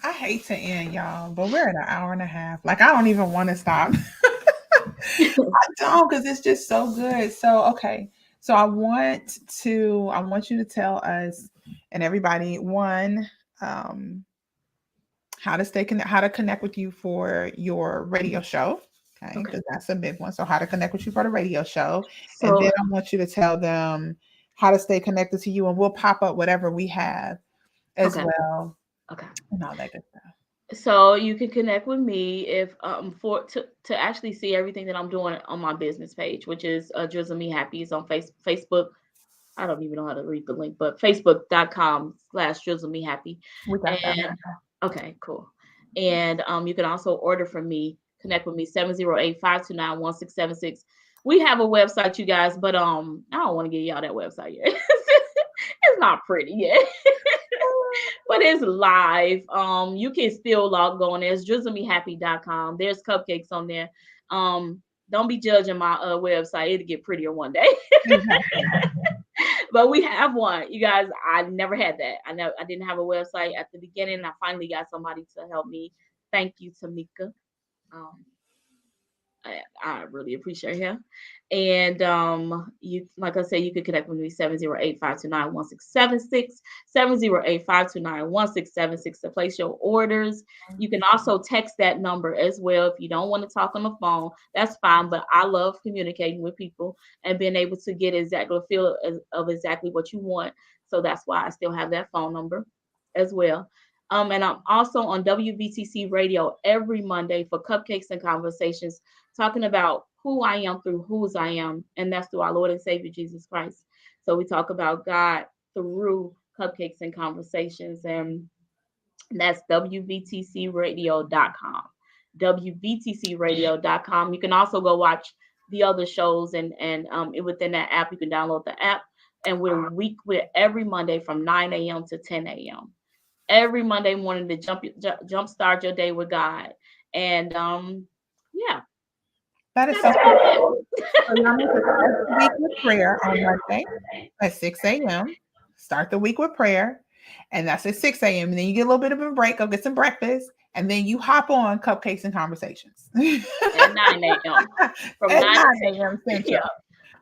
I hate to end, y'all, but we're at an hour and a half. Like, I don't even want to stop. I don't, because it's just so good. So, okay. So I want you to tell us and everybody, one, how to connect with you for your radio show. Okay, Okay. because that's a big one. So how to connect with you for the radio show. And So then I want you to tell them how to stay connected to you, and we'll pop up whatever we have as okay. well Okay. and all that good stuff. So you can connect with me if for to actually see everything that I'm doing on my business page, which is Drizzle Me Happy. It's on Facebook. I don't even know how to read the link, but facebook.com/Drizzle Me Happy. We got that. And okay, cool. And you can also order from me, connect with me, 708-529-1676. We have a website, you guys, but I don't want to give y'all that website yet. It's not pretty yet. But it's live. You can still log on. There's drizzlemehappy.com. There's cupcakes on there. Don't be judging my website. It'll get prettier one day. Exactly. But we have one. You guys, I never had that. I didn't have a website at the beginning. I finally got somebody to help me. Thank you, Tamika. Um, I really appreciate him. And you, like I said, you can connect with me, 708-529-1676, 708-529-1676 to place your orders. You can also text that number as well if you don't want to talk on the phone. That's fine, but I love communicating with people and being able to get exactly a feel of exactly what you want. So that's why I still have that phone number as well. And I'm also on WVTC Radio every Monday for Cupcakes and Conversations, talking about who I am through whose I am, and that's through our Lord and Savior Jesus Christ. So we talk about God through Cupcakes and Conversations, and that's WVTCradio.com. WVTCradio.com. You can also go watch the other shows, and within that app, you can download the app. And we're every Monday from 9 a.m. to 10 a.m. Every Monday morning to jump start your day with God. And yeah, That is so that's cool. about So y'all need to start the week with prayer on Monday at 6 a.m. Start the week with prayer. And that's at 6 a.m. And then you get a little bit of a break, go get some breakfast, and then you hop on Cupcakes and Conversations. at 9 a.m. From At 9 9 to 10. a.m. Central. Yeah.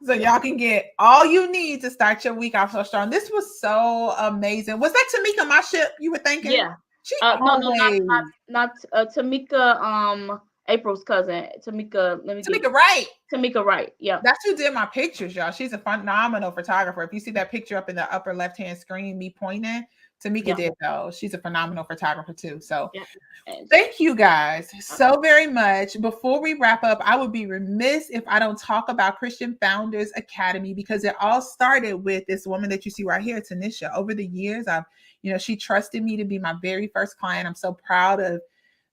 So y'all can get all you need to start your week off so strong. This was so amazing. Was that Tamika, my ship, you were thinking? Yeah. She No, not always not not Tamika, April's cousin. Tamika, let me get Tamika, right? Tamika Wright. Yeah. That's who did my pictures, y'all. She's a phenomenal photographer. If you see that picture up in the upper left-hand screen, me pointing, Tamika Yeah. did those. She's a phenomenal photographer too. So Yeah. And thank you guys so very much. Before we wrap up, I would be remiss if I don't talk about Christian Founders Academy, because it all started with this woman that you see right here, Tanisha. Over the years, she trusted me to be my very first client. I'm so proud of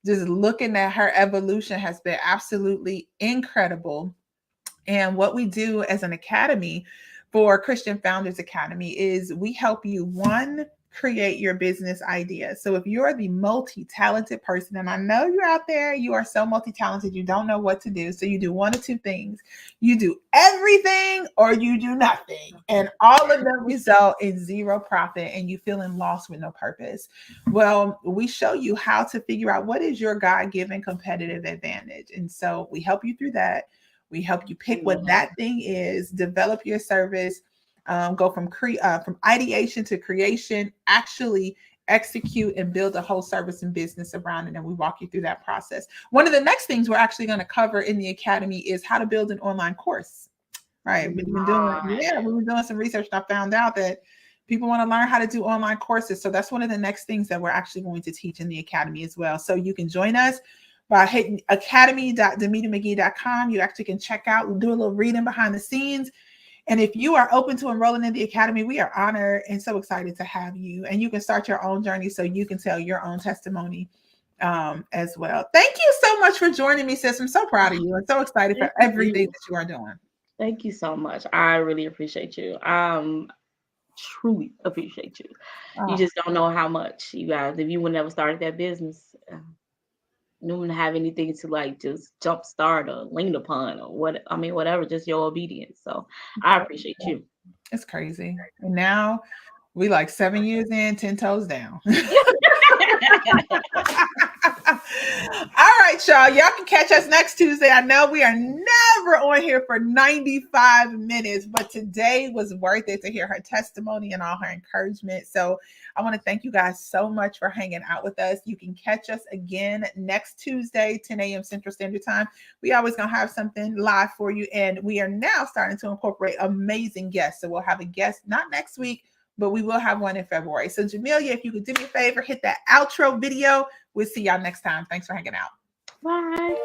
just looking at her evolution. Has been absolutely incredible. And what we do as an academy for Christian Founders Academy is we help you, one, create your business idea. So if you're the multi-talented person, and I know you're out there, you are so multi-talented, you don't know what to do. So you do one of two things. You do everything or you do nothing. And all of them result in zero profit and you feeling lost with no purpose. Well, we show you how to figure out what is your God-given competitive advantage. And so we help you through that. We help you pick what that thing is, develop your service, go from ideation to creation, actually execute and build a whole service and business around it. And we walk you through that process. One of the next things we're actually going to cover in the academy is how to build an online course. Right. We've been doing, we've been doing some research and I found out that people want to learn how to do online courses. So that's one of the next things that we're actually going to teach in the academy as well. So you can join us by hitting academy.demetamcgee.com. You actually can check out, do a little reading behind the scenes. And if you are open to enrolling in the academy, we are honored and so excited to have you. And you can start your own journey so you can tell your own testimony as well. Thank you so much for joining me, sis. I'm so proud of you and so excited for everything that you are doing. Thank you so much. I really appreciate you. Truly appreciate you. You just don't know how much, you guys. If you would never started that business, you wouldn't have anything to like just jump start or lean upon or whatever, just your obedience. So I appreciate you. It's crazy. And now we like 7 years in, 10 toes down. All right, y'all. Y'all can catch us next Tuesday. I know we are never on here for 95 minutes, but today was worth it to hear her testimony and all her encouragement. So I want to thank you guys so much for hanging out with us. You can catch us again next Tuesday, 10 a.m. Central Standard Time. We always going to have something live for you. And we are now starting to incorporate amazing guests. So we'll have a guest, not next week, but we will have one in February. So Jamelia, if you could do me a favor, hit that outro video. We'll see y'all next time. Thanks for hanging out. Bye.